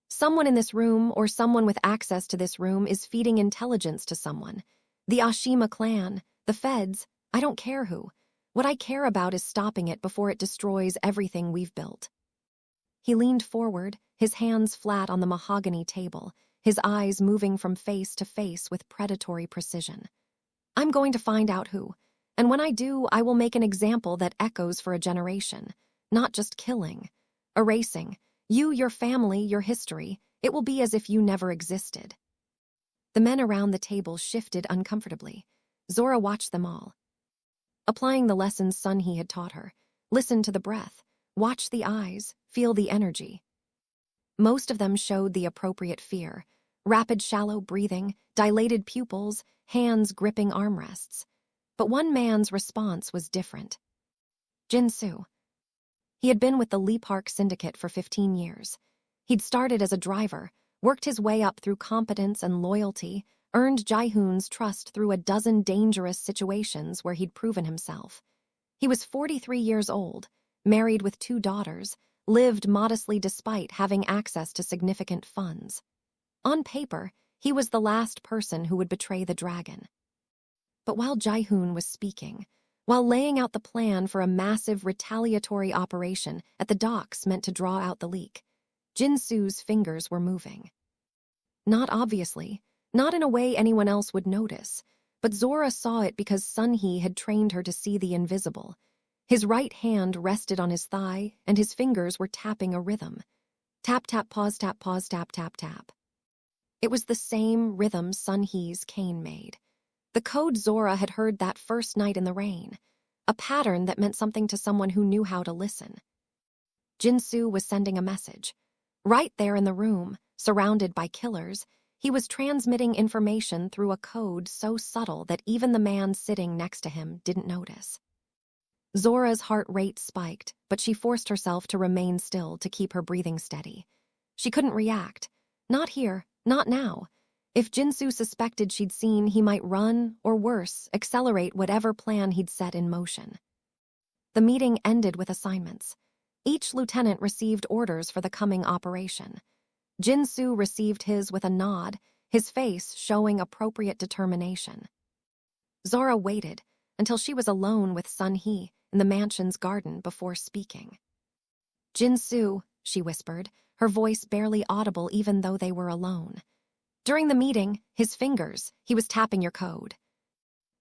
Someone in this room, or someone with access to this room, is feeding intelligence to someone. The Ashima clan, the feds, I don't care who. What I care about is stopping it before it destroys everything we've built. He leaned forward, his hands flat on the mahogany table, his eyes moving from face to face with predatory precision. "I'm going to find out who, and when I do, I will make an example that echoes for a generation, not just killing, erasing. You, your family, your history, it will be as if you never existed." The men around the table shifted uncomfortably. Zora watched them all. Applying the lessons Sun-hee had taught her, listen to the breath, watch the eyes, feel the energy. Most of them showed the appropriate fear, rapid shallow breathing, dilated pupils, hands gripping armrests. But one man's response was different. Jin-soo. He had been with the Lee Park Syndicate for 15 years. He'd started as a driver, worked his way up through competence and loyalty, earned Jai-hoon's trust through a dozen dangerous situations where he'd proven himself. He was 43 years old, married with 2 daughters, lived modestly despite having access to significant funds. On paper, he was the last person who would betray the dragon. But while Jai-hoon was speaking, while laying out the plan for a massive retaliatory operation at the docks meant to draw out the leak, Jin-soo's fingers were moving. Not obviously, not in a way anyone else would notice, but Zora saw it because Sun-hee had trained her to see the invisible. His right hand rested on his thigh, and his fingers were tapping a rhythm. Tap, tap, pause, tap, tap, tap. It was the same rhythm Sun-hee's cane made. The code Zora had heard that first night in the rain, a pattern that meant something to someone who knew how to listen. Jin-soo was sending a message. Right there in the room, surrounded by killers, he was transmitting information through a code so subtle that even the man sitting next to him didn't notice. Zora's heart rate spiked, but she forced herself to remain still to keep her breathing steady. She couldn't react. Not here, not now. If Jin-soo suspected she'd seen, he might run, or worse, accelerate whatever plan he'd set in motion. The meeting ended with assignments. Each lieutenant received orders for the coming operation. Jin-soo received his with a nod, his face showing appropriate determination. Zora waited until she was alone with Sun-hee in the mansion's garden before speaking. "Jin-soo," she whispered, her voice barely audible even though they were alone. "During the meeting, his fingers, he was tapping your code."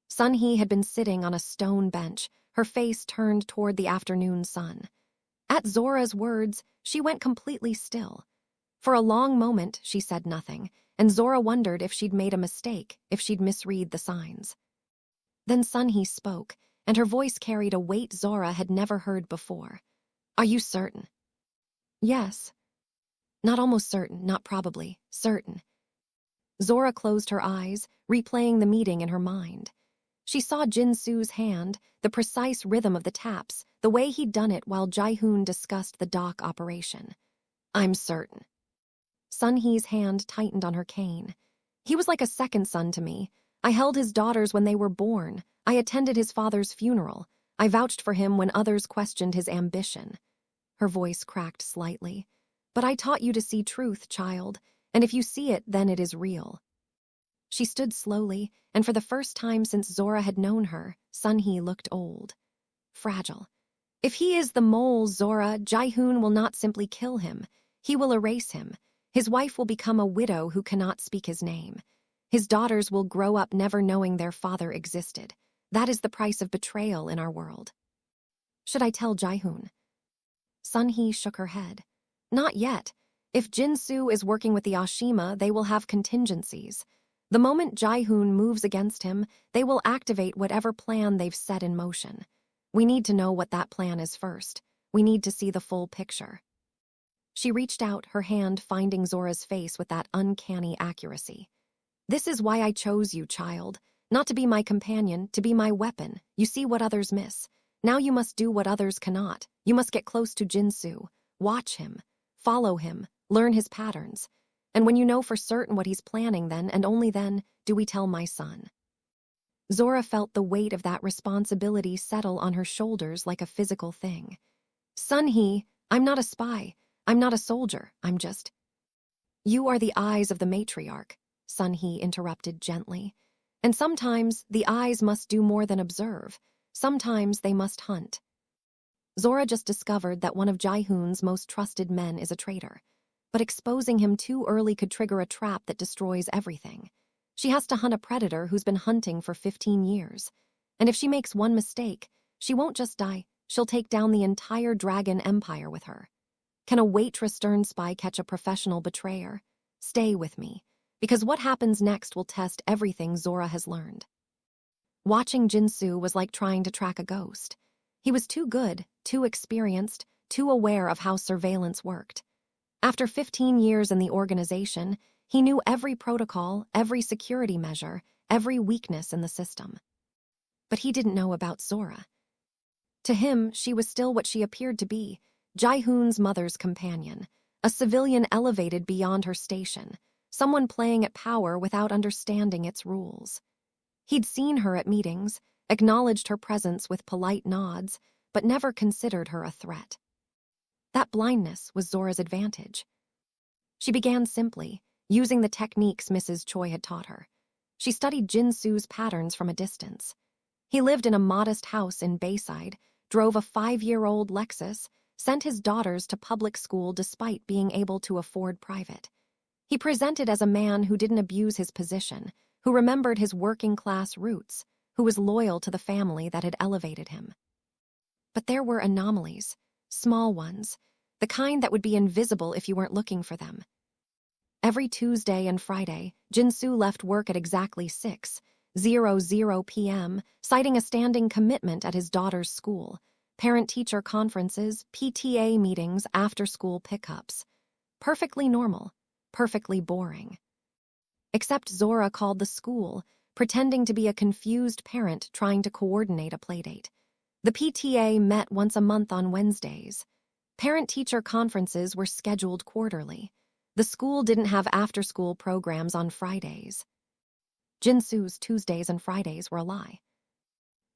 Sun-hee had been sitting on a stone bench, her face turned toward the afternoon sun. At Zora's words, she went completely still. For a long moment, she said nothing, and Zora wondered if she'd made a mistake, if she'd misread the signs. Then Sun-hee spoke, and her voice carried a weight Zora had never heard before. "Are you certain?" "Yes." "Not almost certain, not probably, certain." Zora closed her eyes, replaying the meeting in her mind. She saw Jin-Soo's hand, the precise rhythm of the taps, the way he'd done it while Jae-hoon discussed the dock operation. "I'm certain." Sun-hee's hand tightened on her cane. "He was like a second son to me. I held his daughters when they were born. I attended his father's funeral. I vouched for him when others questioned his ambition." Her voice cracked slightly. "But I taught you to see truth, child, and if you see it, then it is real." She stood slowly, and for the first time since Zora had known her, Sun-hee looked old. Fragile. If he is the mole, Zora, Jae-hoon will not simply kill him. He will erase him. His wife will become a widow who cannot speak his name. His daughters will grow up never knowing their father existed. That is the price of betrayal in our world. Should I tell Jae-hoon? Sun-hee shook her head. Not yet. If Jin-soo is working with the Ashima, they will have contingencies. The moment Jae-hoon moves against him, they will activate whatever plan they've set in motion. We need to know what that plan is first. We need to see the full picture. She reached out, her hand finding Zora's face with that uncanny accuracy. "This is why I chose you, child. Not to be my companion, to be my weapon. You see what others miss. Now you must do what others cannot. You must get close to Jin-soo. Watch him. Follow him. Learn his patterns. And when you know for certain what he's planning, then, and only then, do we tell my son." Zora felt the weight of that responsibility settle on her shoulders like a physical thing. "Sun-hee, I'm not a spy. I'm not a soldier. I'm just—" "You are the eyes of the matriarch," Sun-hee interrupted gently. "And sometimes the eyes must do more than observe. Sometimes they must hunt." Zora just discovered that one of Jae-hoon's most trusted men is a traitor. But exposing him too early could trigger a trap that destroys everything. She has to hunt a predator who's been hunting for 15 years. And if she makes one mistake, she won't just die, she'll take down the entire dragon empire with her. Can a Waitress stern spy catch a professional betrayer? Stay with me, because what happens next will test everything Zora has learned. Watching Jin-soo was like trying to track a ghost. He was too good, too experienced, too aware of how surveillance worked. After 15 years in the organization, he knew every protocol, every security measure, every weakness in the system. But he didn't know about Zora. To him, she was still what she appeared to be, Jae-hoon's mother's companion, a civilian elevated beyond her station, someone playing at power without understanding its rules. He'd seen her at meetings, acknowledged her presence with polite nods, but never considered her a threat. That blindness was Zora's advantage. She began simply, using the techniques Mrs. Choi had taught her. She studied Jin-soo's patterns from a distance. He lived in a modest house in Bayside, drove a 5-year-old Lexus, sent his daughters to public school despite being able to afford private. He presented as a man who didn't abuse his position, who remembered his working-class roots, who was loyal to the family that had elevated him. But there were anomalies, small ones, the kind that would be invisible if you weren't looking for them. Every Tuesday and Friday, Jin-soo left work at exactly 6:00 p.m., citing a standing commitment at his daughter's school, parent-teacher conferences, PTA meetings, after-school pickups. Perfectly normal, perfectly boring. Except Zora called the school, pretending to be a confused parent trying to coordinate a playdate. The PTA met once a month on Wednesdays. Parent-teacher conferences were scheduled quarterly. The school didn't have after-school programs on Fridays. Jin-soo's Tuesdays and Fridays were a lie.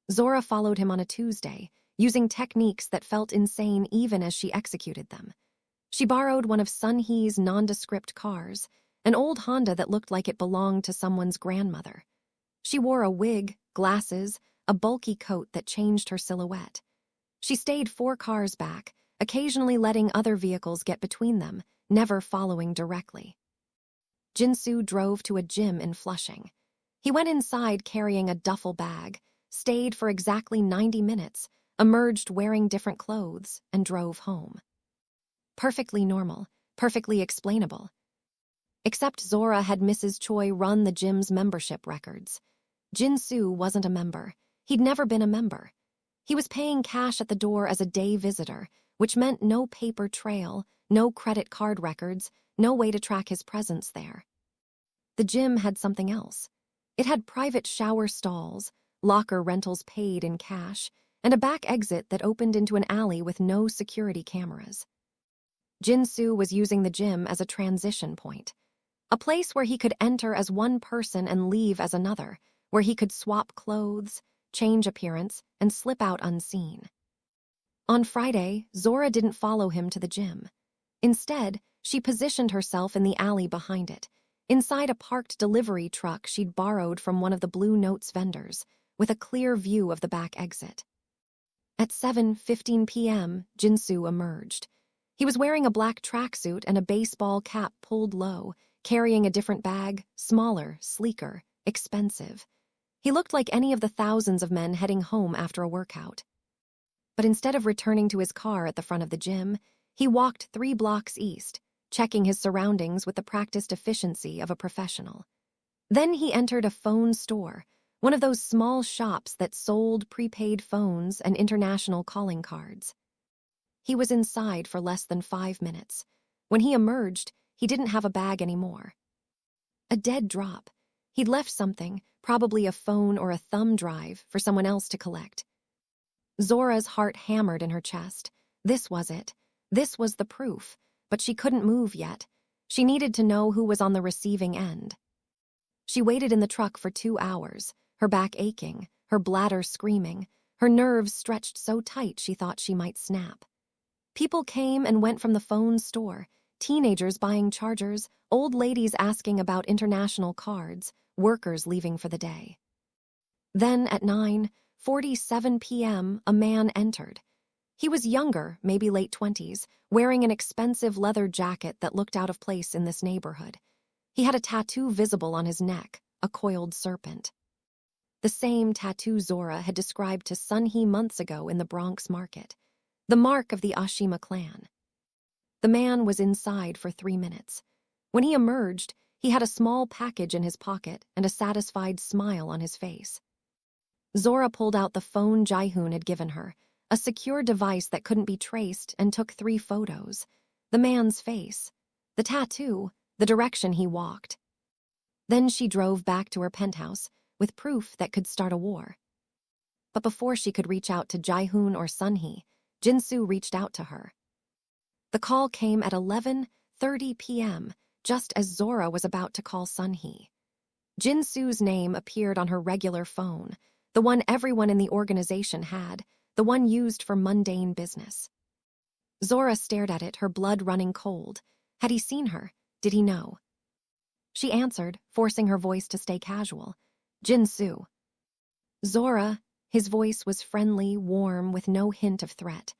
Zora followed him on a Tuesday, using techniques that felt insane even as she executed them. She borrowed one of Sun-hee's nondescript cars, an old Honda that looked like it belonged to someone's grandmother. She wore a wig, glasses, a bulky coat that changed her silhouette. She stayed 4 cars back, occasionally letting other vehicles get between them, never following directly. Jin-soo drove to a gym in Flushing. He went inside carrying a duffel bag, stayed for exactly 90 minutes, emerged wearing different clothes, and drove home. Perfectly normal, perfectly explainable. Except Zora had Mrs. Choi run the gym's membership records. Jin-soo wasn't a member. He'd never been a member. He was paying cash at the door as a day visitor, which meant no paper trail, no credit card records, no way to track his presence there. The gym had something else. It had private shower stalls, locker rentals paid in cash, and a back exit that opened into an alley with no security cameras. Jin-soo was using the gym as a transition point, a place where he could enter as one person and leave as another, where he could swap clothes, change appearance, and slip out unseen. On Friday, Zora didn't follow him to the gym. Instead, she positioned herself in the alley behind it, inside a parked delivery truck she'd borrowed from one of the Blue Notes vendors, with a clear view of the back exit. At 7:15 p.m., Jin-soo emerged. He was wearing a black tracksuit and a baseball cap pulled low, carrying a different bag, smaller, sleeker, expensive. He looked like any of the thousands of men heading home after a workout. But instead of returning to his car at the front of the gym, he walked 3 blocks east, checking his surroundings with the practiced efficiency of a professional. Then he entered a phone store, one of those small shops that sold prepaid phones and international calling cards. He was inside for less than 5 minutes. When he emerged, he didn't have a bag anymore. A dead drop. He'd left something, probably a phone or a thumb drive, for someone else to collect. Zora's heart hammered in her chest. This was it. This was the proof, but she couldn't move yet. She needed to know who was on the receiving end. She waited in the truck for 2 hours, her back aching, her bladder screaming, her nerves stretched so tight she thought she might snap. People came and went from the phone store, teenagers buying chargers, old ladies asking about international cards, workers leaving for the day. Then at 9:47 p.m., a man entered. He was younger, maybe late 20s, wearing an expensive leather jacket that looked out of place in this neighborhood. He had a tattoo visible on his neck, a coiled serpent. The same tattoo Zora had described to Sun-hee months ago in the Bronx market. The mark of the Ashima clan. The man was inside for 3 minutes. When he emerged, he had a small package in his pocket and a satisfied smile on his face. Zora pulled out the phone Jae-hoon had given her, a secure device that couldn't be traced, and took 3 photos. The man's face, the tattoo, the direction he walked. Then she drove back to her penthouse with proof that could start a war. But before she could reach out to Jae-hoon or Sun-hee, Jin-soo reached out to her. The call came at 11:30 p.m., just as Zora was about to call Sun-hee. Jin-soo's name appeared on her regular phone, the one everyone in the organization had, the one used for mundane business. Zora stared at it, her blood running cold. Had he seen her? Did he know? She answered, forcing her voice to stay casual. Jin-soo. Zora. His voice was friendly, warm, with no hint of threat.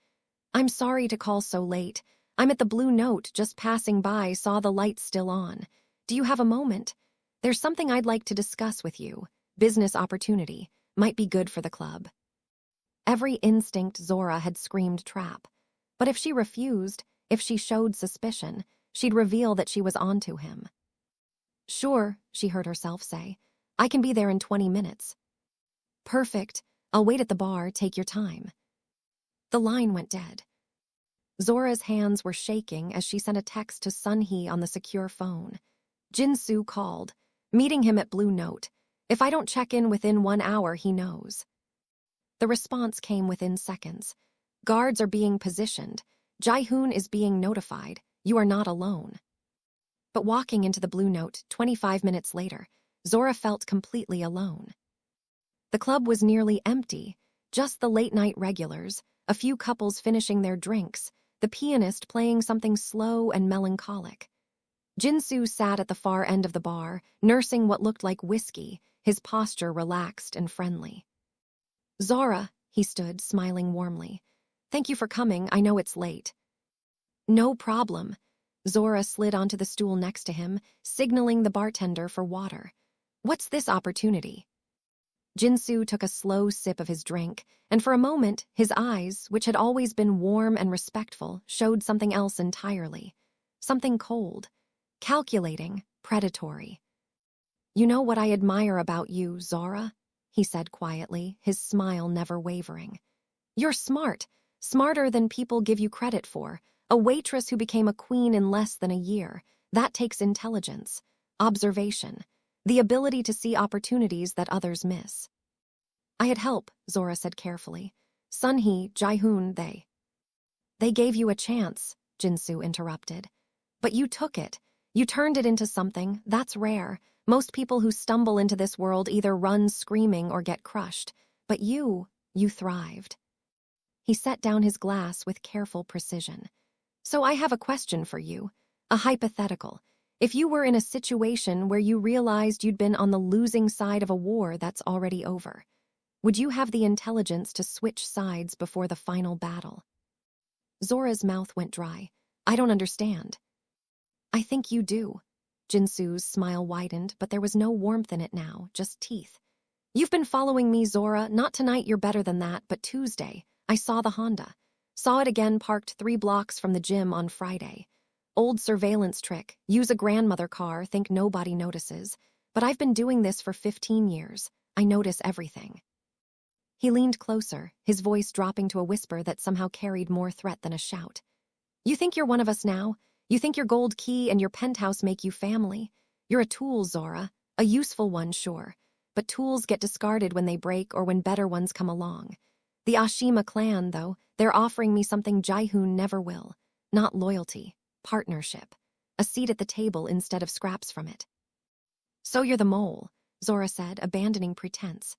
I'm sorry to call so late. I'm at the Blue Note, just passing by, saw the lights still on. Do you have a moment? There's something I'd like to discuss with you. Business opportunity. Might be good for the club. Every instinct Zora had screamed trap. But if she refused, if she showed suspicion, she'd reveal that she was onto him. Sure, she heard herself say. I can be there in 20 minutes. Perfect. I'll wait at the bar, take your time. The line went dead. Zora's hands were shaking as she sent a text to Sun-hee on the secure phone. Jin-soo called, meeting him at Blue Note. If I don't check in within 1 hour, he knows. The response came within seconds. Guards are being positioned. Jae-hoon is being notified. You are not alone. But walking into the Blue Note 25 minutes later, Zora felt completely alone. The club was nearly empty, just the late-night regulars, a few couples finishing their drinks, the pianist playing something slow and melancholic. Jin-soo sat at the far end of the bar, nursing what looked like whiskey, his posture relaxed and friendly. Zora, he stood, smiling warmly. Thank you for coming, I know it's late. No problem. Zora slid onto the stool next to him, signaling the bartender for water. What's this opportunity? Jin-soo took a slow sip of his drink, and for a moment, his eyes, which had always been warm and respectful, showed something else entirely. Something cold, calculating, predatory. You know what I admire about you, Zora? He said quietly, his smile never wavering. You're smart, smarter than people give you credit for. A waitress who became a queen in less than a year. That takes intelligence, observation, the ability to see opportunities that others miss. I had help, Zora said carefully. Sunhee, Jaehoon, They gave you a chance, Jinsu interrupted. But you took it. You turned it into something. That's rare. Most people who stumble into this world either run screaming or get crushed. But you thrived. He set down his glass with careful precision. So I have a question for you. A hypothetical. If you were in a situation where you realized you'd been on the losing side of a war that's already over, would you have the intelligence to switch sides before the final battle? Zora's mouth went dry. I don't understand. I think you do. Jinsu's smile widened, but there was no warmth in it now, just teeth. You've been following me, Zora. Not tonight, you're better than that, but Tuesday. I saw the Honda. Saw it again parked 3 blocks from the gym on Friday. Old surveillance trick. Use a grandmother car, think nobody notices. But I've been doing this for 15 years. I notice everything. He leaned closer, his voice dropping to a whisper that somehow carried more threat than a shout. You think you're one of us now? You think your gold key and your penthouse make you family? You're a tool, Zora. A useful one, sure. But tools get discarded when they break or when better ones come along. The Ashima clan, though, they're offering me something Jaehoon never will. Not loyalty, partnership. A seat at the table instead of scraps from it. So you're the mole, Zora said, abandoning pretense.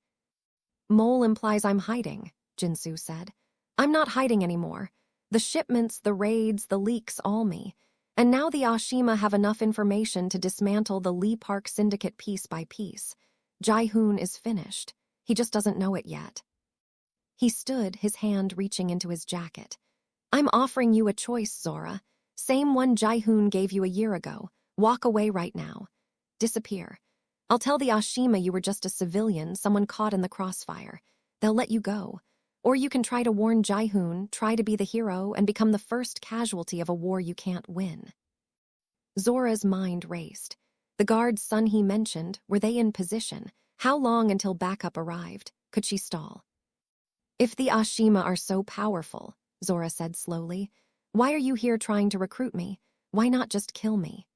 Mole implies I'm hiding, Jinsu said. I'm not hiding anymore. The shipments, the raids, the leaks, all me. And now the Ashima have enough information to dismantle the Lee Park syndicate piece by piece. Jaehoon is finished. He just doesn't know it yet. He stood, his hand reaching into his jacket. I'm offering you a choice, Zora. Same one Jaehoon gave you a year ago. Walk away right now. Disappear. I'll tell the Ashima you were just a civilian, someone caught in the crossfire. They'll let you go. Or you can try to warn Jaehoon, try to be the hero, and become the first casualty of a war you can't win. Zora's mind raced. The guards Sunhee mentioned, were they in position? How long until backup arrived? Could she stall? If the Ashima are so powerful, Zora said slowly, why are you here trying to recruit me? Why not just kill me?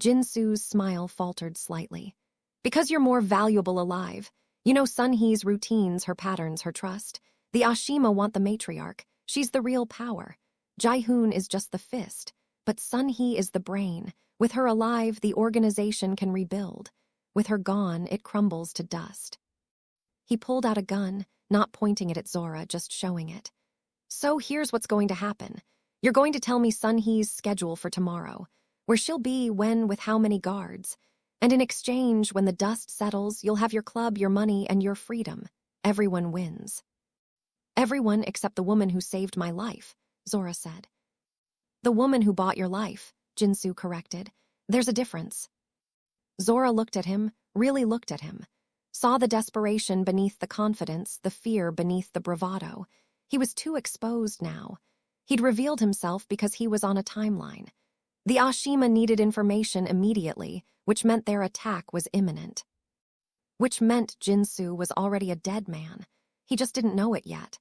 Jinsu's smile faltered slightly. Because you're more valuable alive. You know Sunhee's routines, her patterns, her trust. The Ashima want the matriarch. She's the real power. Jaehoon is just the fist. But Sunhee is the brain. With her alive, the organization can rebuild. With her gone, it crumbles to dust. He pulled out a gun, not pointing it at Zora, just showing it. So here's what's going to happen. You're going to tell me Sunhee's schedule for tomorrow. Where she'll be, when, with how many guards. And in exchange, when the dust settles, you'll have your club, your money, and your freedom. Everyone wins. Everyone except the woman who saved my life, Zora said. The woman who bought your life, Jinsu corrected. There's a difference. Zora looked at him, really looked at him. Saw the desperation beneath the confidence, the fear beneath the bravado. He was too exposed now. He'd revealed himself because he was on a timeline. The Ashima needed information immediately, which meant their attack was imminent. Which meant Jinsu was already a dead man. He just didn't know it yet.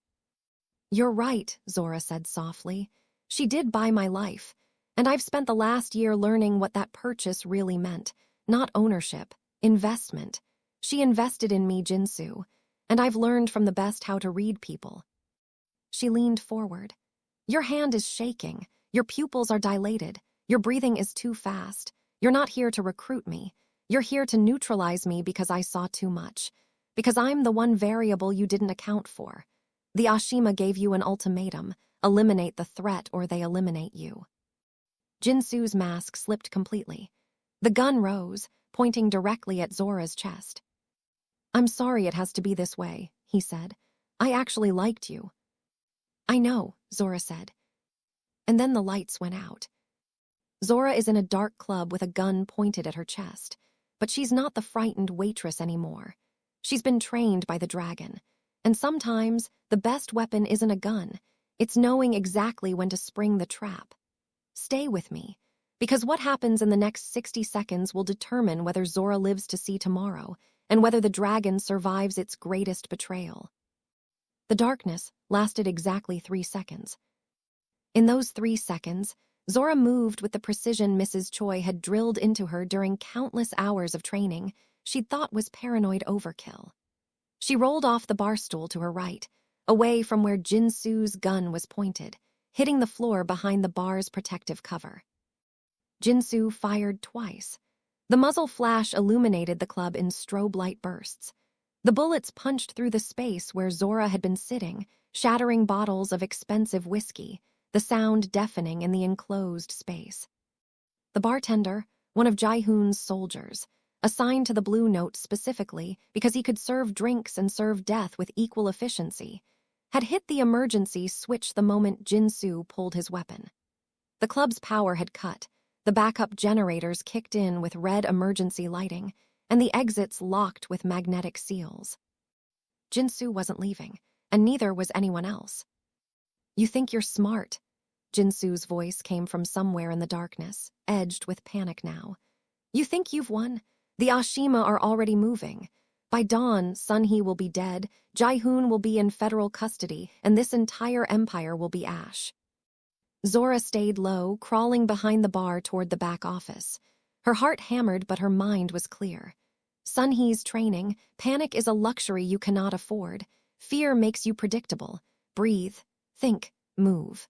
You're right, Zora said softly. She did buy my life, and I've spent the last year learning what that purchase really meant. Not ownership, investment. She invested in me, Jinsu, and I've learned from the best how to read people. She leaned forward. Your hand is shaking. Your pupils are dilated. Your breathing is too fast. You're not here to recruit me. You're here to neutralize me because I saw too much. Because I'm the one variable you didn't account for. The Ashima gave you an ultimatum. Eliminate the threat or they eliminate you. Jinsu's mask slipped completely. The gun rose, pointing directly at Zora's chest. I'm sorry it has to be this way, he said. I actually liked you. I know, Zora said. And then the lights went out. Zora is in a dark club with a gun pointed at her chest, but she's not the frightened waitress anymore. She's been trained by the dragon, and sometimes the best weapon isn't a gun, it's knowing exactly when to spring the trap. Stay with me, because what happens in the next 60 seconds will determine whether Zora lives to see tomorrow and whether the dragon survives its greatest betrayal. The darkness lasted exactly 3 seconds. In those 3 seconds, Zora moved with the precision Mrs. Choi had drilled into her during countless hours of training she'd thought was paranoid overkill. She rolled off the bar stool to her right, away from where Jin-Soo's gun was pointed, hitting the floor behind the bar's protective cover. Jin-Soo fired twice. The muzzle flash illuminated the club in strobe light bursts. The bullets punched through the space where Zora had been sitting, shattering bottles of expensive whiskey, the sound deafening in the enclosed space. The bartender, one of Jae-hoon's soldiers, assigned to the Blue Note specifically because he could serve drinks and serve death with equal efficiency, had hit the emergency switch the moment Jin-Soo pulled his weapon. The club's power had cut, the backup generators kicked in with red emergency lighting, and the exits locked with magnetic seals. Jin-Soo wasn't leaving, and neither was anyone else. "You think you're smart?" Jin-Soo's voice came from somewhere in the darkness, edged with panic now. "You think you've won? The Ashima are already moving. By dawn, Sun-hee will be dead, Jae-hoon will be in federal custody, and this entire empire will be ash." Zora stayed low, crawling behind the bar toward the back office. Her heart hammered, but her mind was clear. Sun-hee's training, panic is a luxury you cannot afford. Fear makes you predictable. Breathe, think, move.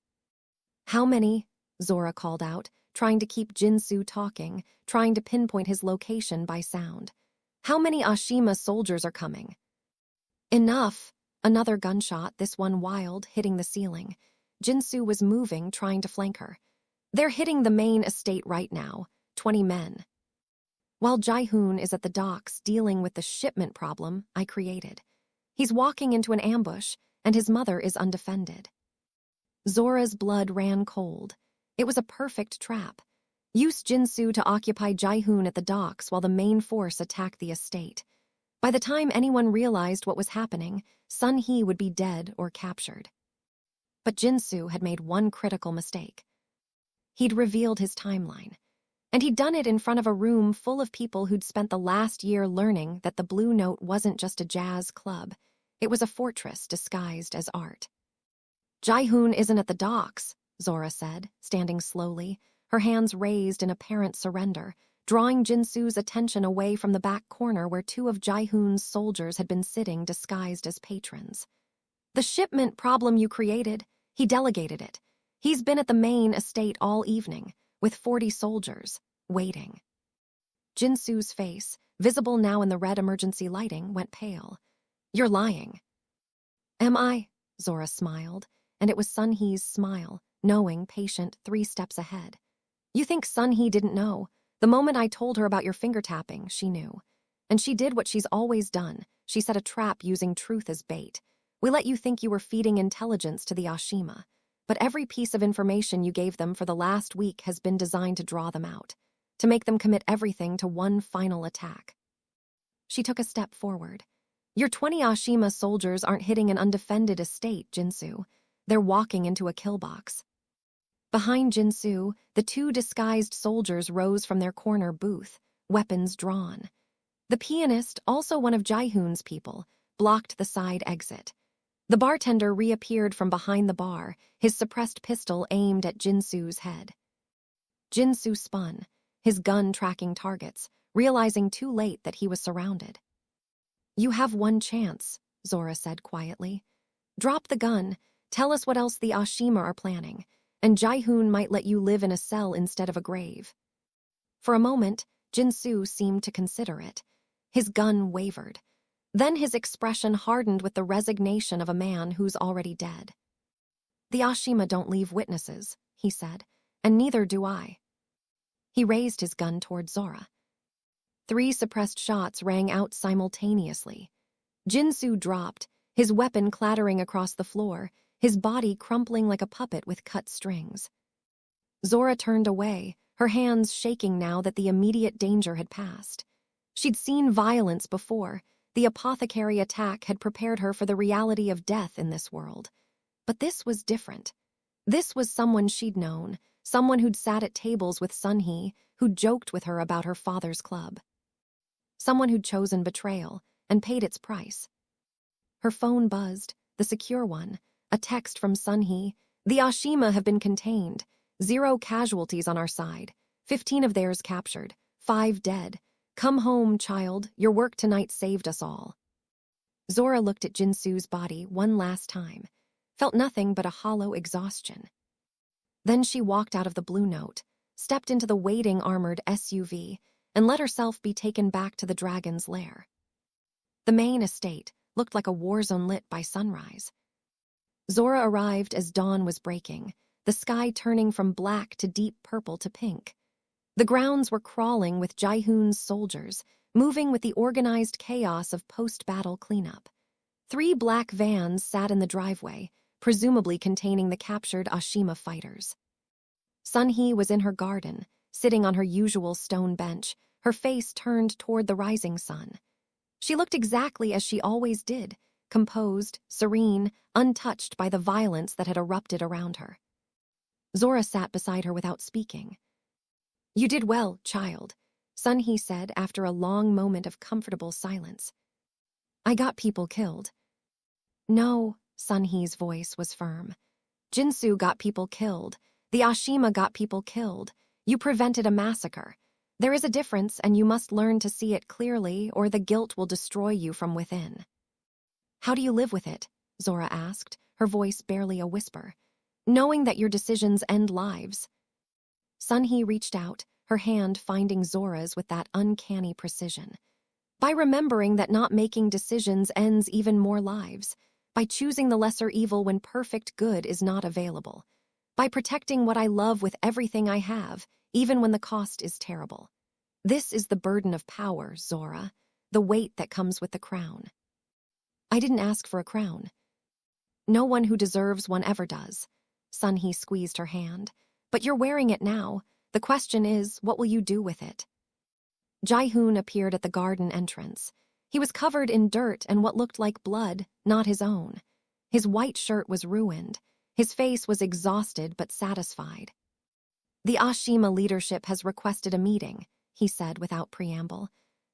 "How many?" Zora called out, trying to keep Jin-Soo talking, trying to pinpoint his location by sound. "How many Ashima soldiers are coming?" "Enough." Another gunshot, this one wild, hitting the ceiling. Jin-Soo was moving, trying to flank her. "They're hitting the main estate right now. 20 men. While Jae-hoon is at the docks dealing with the shipment problem I created. He's walking into an ambush, and his mother is undefended." Zora's blood ran cold. It was a perfect trap. Use Jin-Soo to occupy Jae-hoon at the docks while the main force attacked the estate. By the time anyone realized what was happening, Sun-hee would be dead or captured. But Jin-Soo had made one critical mistake. He'd revealed his timeline. And he'd done it in front of a room full of people who'd spent the last year learning that the Blue Note wasn't just a jazz club. It was a fortress disguised as art. "Jae-hoon isn't at the docks," Zora said, standing slowly, her hands raised in apparent surrender, drawing Jin-Soo's attention away from the back corner where 2 of Jae-hoon's soldiers had been sitting disguised as patrons. "The shipment problem you created, he delegated it. He's been at the main estate all evening, with 40 soldiers, waiting." Jin-Soo's face, visible now in the red emergency lighting, went pale. "You're lying." "Am I?" Zora smiled, and it was Sun-hee's smile, knowing, patient, 3 steps ahead. "You think Sun-hee didn't know? The moment I told her about your finger tapping, she knew. And she did what she's always done. She set a trap using truth as bait. We let you think you were feeding intelligence to the Ashima. But every piece of information you gave them for the last week has been designed to draw them out, to make them commit everything to one final attack." She took a step forward. "Your 20 Ashima soldiers aren't hitting an undefended estate, Jin-Soo. They're walking into a kill box." Behind Jin-Soo, the 2 disguised soldiers rose from their corner booth, weapons drawn. The pianist, also one of Jae-hoon's people, blocked the side exit. The bartender reappeared from behind the bar, his suppressed pistol aimed at Jin-Soo's head. Jin-Soo spun, his gun tracking targets, realizing too late that he was surrounded. "You have one chance," Zora said quietly. "Drop the gun, tell us what else the Ashima are planning, and Jae-hoon might let you live in a cell instead of a grave." For a moment, Jin-Soo seemed to consider it. His gun wavered. Then his expression hardened with the resignation of a man who's already dead. "The Ashima don't leave witnesses," he said, "and neither do I." He raised his gun toward Zora. 3 suppressed shots rang out simultaneously. Jin-Soo dropped, his weapon clattering across the floor, his body crumpling like a puppet with cut strings. Zora turned away, her hands shaking now that the immediate danger had passed. She'd seen violence before. The apothecary attack had prepared her for the reality of death in this world. But this was different. This was someone she'd known, someone who'd sat at tables with Sun-hee, who'd joked with her about her father's club. Someone who'd chosen betrayal and paid its price. Her phone buzzed, the secure one. A text from Sunhee. The Ashima have been contained. 0 casualties on our side. 15 of theirs captured. 5 dead. Come home, child. Your work tonight saved us all. Zora looked at Jinsu's body one last time, felt nothing but a hollow exhaustion. Then she walked out of the Blue Note, stepped into the waiting armored SUV, and let herself be taken back to the dragon's lair. The main estate looked like a war zone lit by sunrise. Zora arrived as dawn was breaking, the sky turning from black to deep purple to pink. The grounds were crawling with Jaehoon's soldiers, moving with the organized chaos of post-battle cleanup. 3 black vans sat in the driveway, presumably containing the captured Ashima fighters. Sunhee was in her garden, sitting on her usual stone bench, her face turned toward the rising sun. She looked exactly as she always did, composed, serene, untouched by the violence that had erupted around her. Zora sat beside her without speaking. "You did well, child," Sunhee said after a long moment of comfortable silence. "I got people killed." "No," Sunhee's voice was firm. "Jinsu got people killed. The Ashima got people killed. You prevented a massacre. There is a difference, and you must learn to see it clearly, or the guilt will destroy you from within." "How do you live with it?" Zora asked, her voice barely a whisper. "Knowing that your decisions end lives." Sunhee reached out, her hand finding Zora's with that uncanny precision. "By remembering that not making decisions ends even more lives. By choosing the lesser evil when perfect good is not available. By protecting what I love with everything I have, even when the cost is terrible. This is the burden of power, Zora, the weight that comes with the crown." "I didn't ask for a crown." "No one who deserves one ever does." Sunhee squeezed her hand. "But you're wearing it now. The question is, what will you do with it?" Jaehoon appeared at the garden entrance. He was covered in dirt and what looked like blood, not his own. His white shirt was ruined. His face was exhausted but satisfied. "The Ashima leadership has requested a meeting," he said without preamble.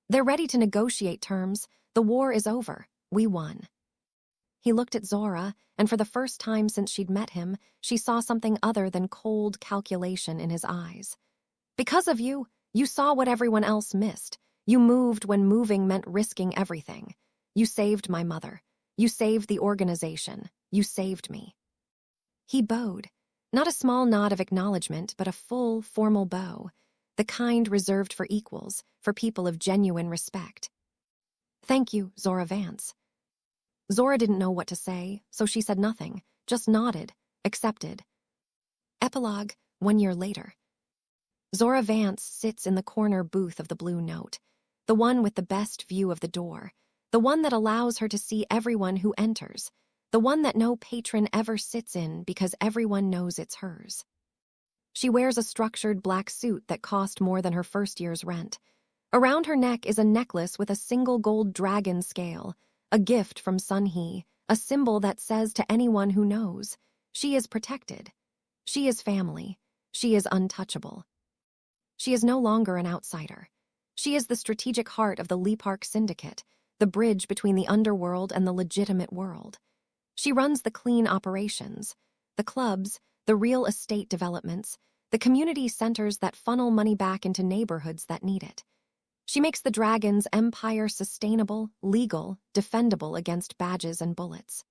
"They're ready to negotiate terms. The war is over. We won." He looked at Zora, and for the first time since she'd met him, she saw something other than cold calculation in his eyes. "Because of you, you saw what everyone else missed. You moved when moving meant risking everything. You saved my mother. You saved the organization. You saved me." He bowed. Not a small nod of acknowledgement, but a full, formal bow, the kind reserved for equals, for people of genuine respect. "Thank you, Zora Vance." Zora didn't know what to say, so she said nothing, just nodded, accepted. Epilogue, 1 year later. Zora Vance sits in the corner booth of the Blue Note, the one with the best view of the door, the one that allows her to see everyone who enters, the one that no patron ever sits in because everyone knows it's hers. She wears a structured black suit that cost more than her first year's rent. Around her neck is a necklace with a single gold dragon scale, a gift from Sunhee, a symbol that says to anyone who knows, she is protected. She is family. She is untouchable. She is no longer an outsider. She is the strategic heart of the Lee Park Syndicate, the bridge between the underworld and the legitimate world. She runs the clean operations, the clubs, the real estate developments, the community centers that funnel money back into neighborhoods that need it. She makes the Dragon's empire sustainable, legal, defendable against badges and bullets.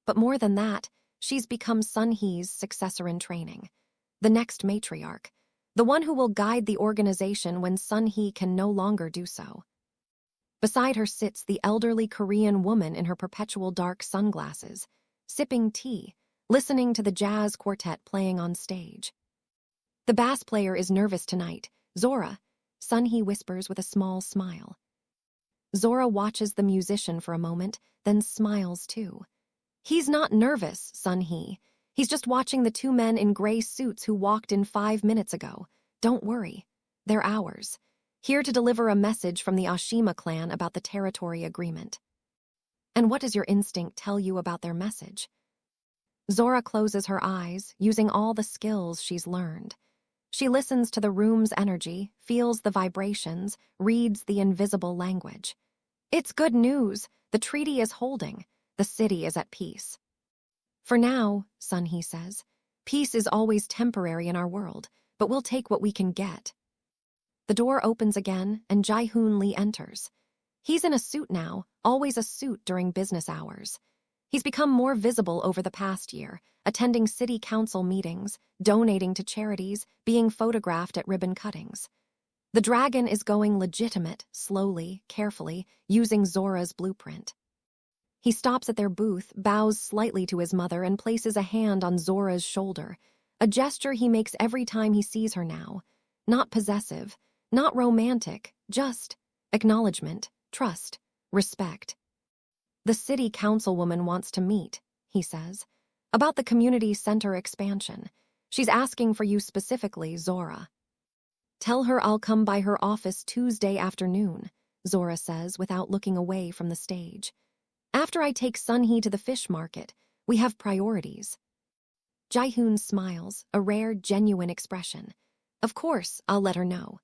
But more than that, she's become Sunhee's successor in training, the next matriarch, the one who will guide the organization when Sunhee can no longer do so. Beside her sits the elderly Korean woman in her perpetual dark sunglasses, sipping tea, listening to the jazz quartet playing on stage. "The bass player is nervous tonight. Zora," Sunhee whispers with a small smile. Zora watches the musician for a moment, then smiles too. "He's not nervous, Sunhee. He's just watching the 2 men in gray suits who walked in 5 minutes ago. Don't worry. They're ours. Here to deliver a message from the Ashima clan about the territory agreement." "And what does your instinct tell you about their message?" Zora closes her eyes, using all the skills she's learned. She listens to the room's energy, feels the vibrations, reads the invisible language. "It's good news. The treaty is holding. The The city is at peace. For now, Sun-hee says, peace is always temporary in our world, but we'll take what we can get. The door opens again, and Jae-hoon Lee enters. He's in a suit now, always a suit during business hours. He's become more visible over the past year, attending city council meetings, donating to charities, being photographed at ribbon cuttings. The dragon is going legitimate, slowly, carefully, using Zora's blueprint. He stops at their booth, bows slightly to his mother, and places a hand on Zora's shoulder, a gesture he makes every time he sees her now. Not possessive, not romantic, just acknowledgement, trust, respect. The city councilwoman wants to meet, he says, about the community center expansion. She's asking for you specifically, Zora. Tell her I'll come by her office Tuesday afternoon, Zora says without looking away from the stage. After I take Sun-hee to the fish market, we have priorities. Jae-hoon smiles, a rare, genuine expression. Of course, I'll let her know.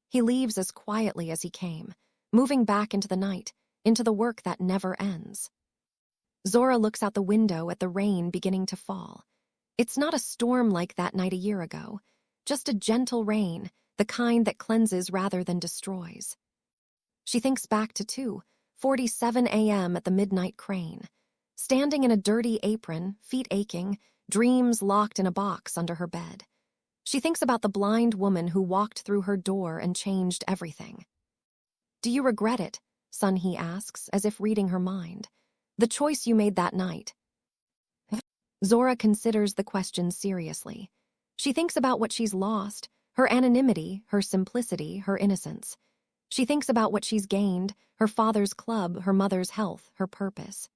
He leaves as quietly as he came, moving back into the night, into the work that never ends. Zora looks out the window at the rain beginning to fall. It's not a storm like that night a year ago, just a gentle rain, the kind that cleanses rather than destroys. She thinks back to 2:47 a.m. at the Midnight Crane, standing in a dirty apron, feet aching, dreams locked in a box under her bed. She thinks about the blind woman who walked through her door and changed everything. Do you regret it? Sun-hee asks, as if reading her mind. The choice you made that night. Zora considers the question seriously. She thinks about what she's lost, her anonymity, her simplicity, her innocence. She thinks about what she's gained, her father's club, her mother's health, her purpose.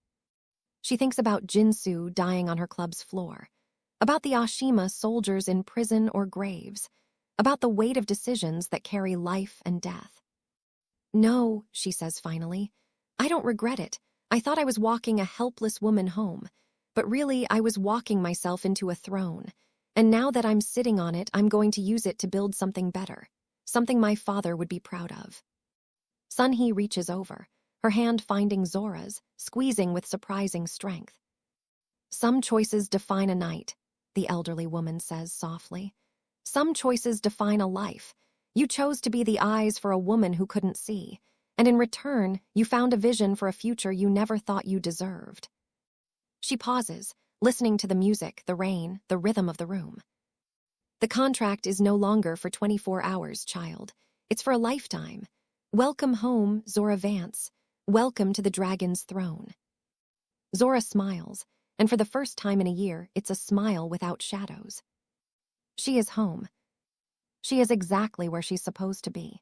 She thinks about Jinsu dying on her club's floor, about the Ashima soldiers in prison or graves, about the weight of decisions that carry life and death. No, she says finally, I don't regret it. I thought I was walking a helpless woman home, but really I was walking myself into a throne, and now that I'm sitting on it, I'm going to use it to build something better, something my father would be proud of. Sun-hee reaches over, her hand finding Zora's, squeezing with surprising strength. Some choices define a night, the elderly woman says softly. Some choices define a life. You chose to be the eyes for a woman who couldn't see, and in return, you found a vision for a future you never thought you deserved. She pauses, listening to the music, the rain, the rhythm of the room. The contract is no longer for 24 hours, child. It's for a lifetime. Welcome home, Zora Vance. Welcome to the dragon's throne. Zora smiles, and for the first time in a year, it's a smile without shadows. She is home. She is exactly where she's supposed to be.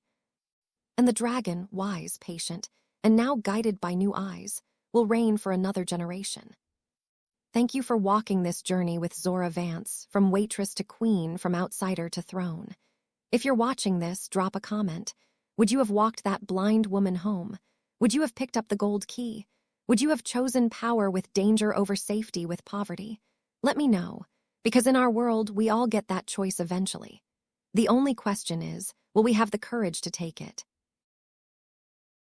And the dragon, wise, patient, and now guided by new eyes, will reign for another generation. Thank you for walking this journey with Zora Vance, from waitress to queen, from outsider to throne. If you're watching this, drop a comment. Would you have walked that blind woman home? Would you have picked up the gold key? Would you have chosen power with danger over safety with poverty? Let me know, because in our world, we all get that choice eventually. The only question is, will we have the courage to take it?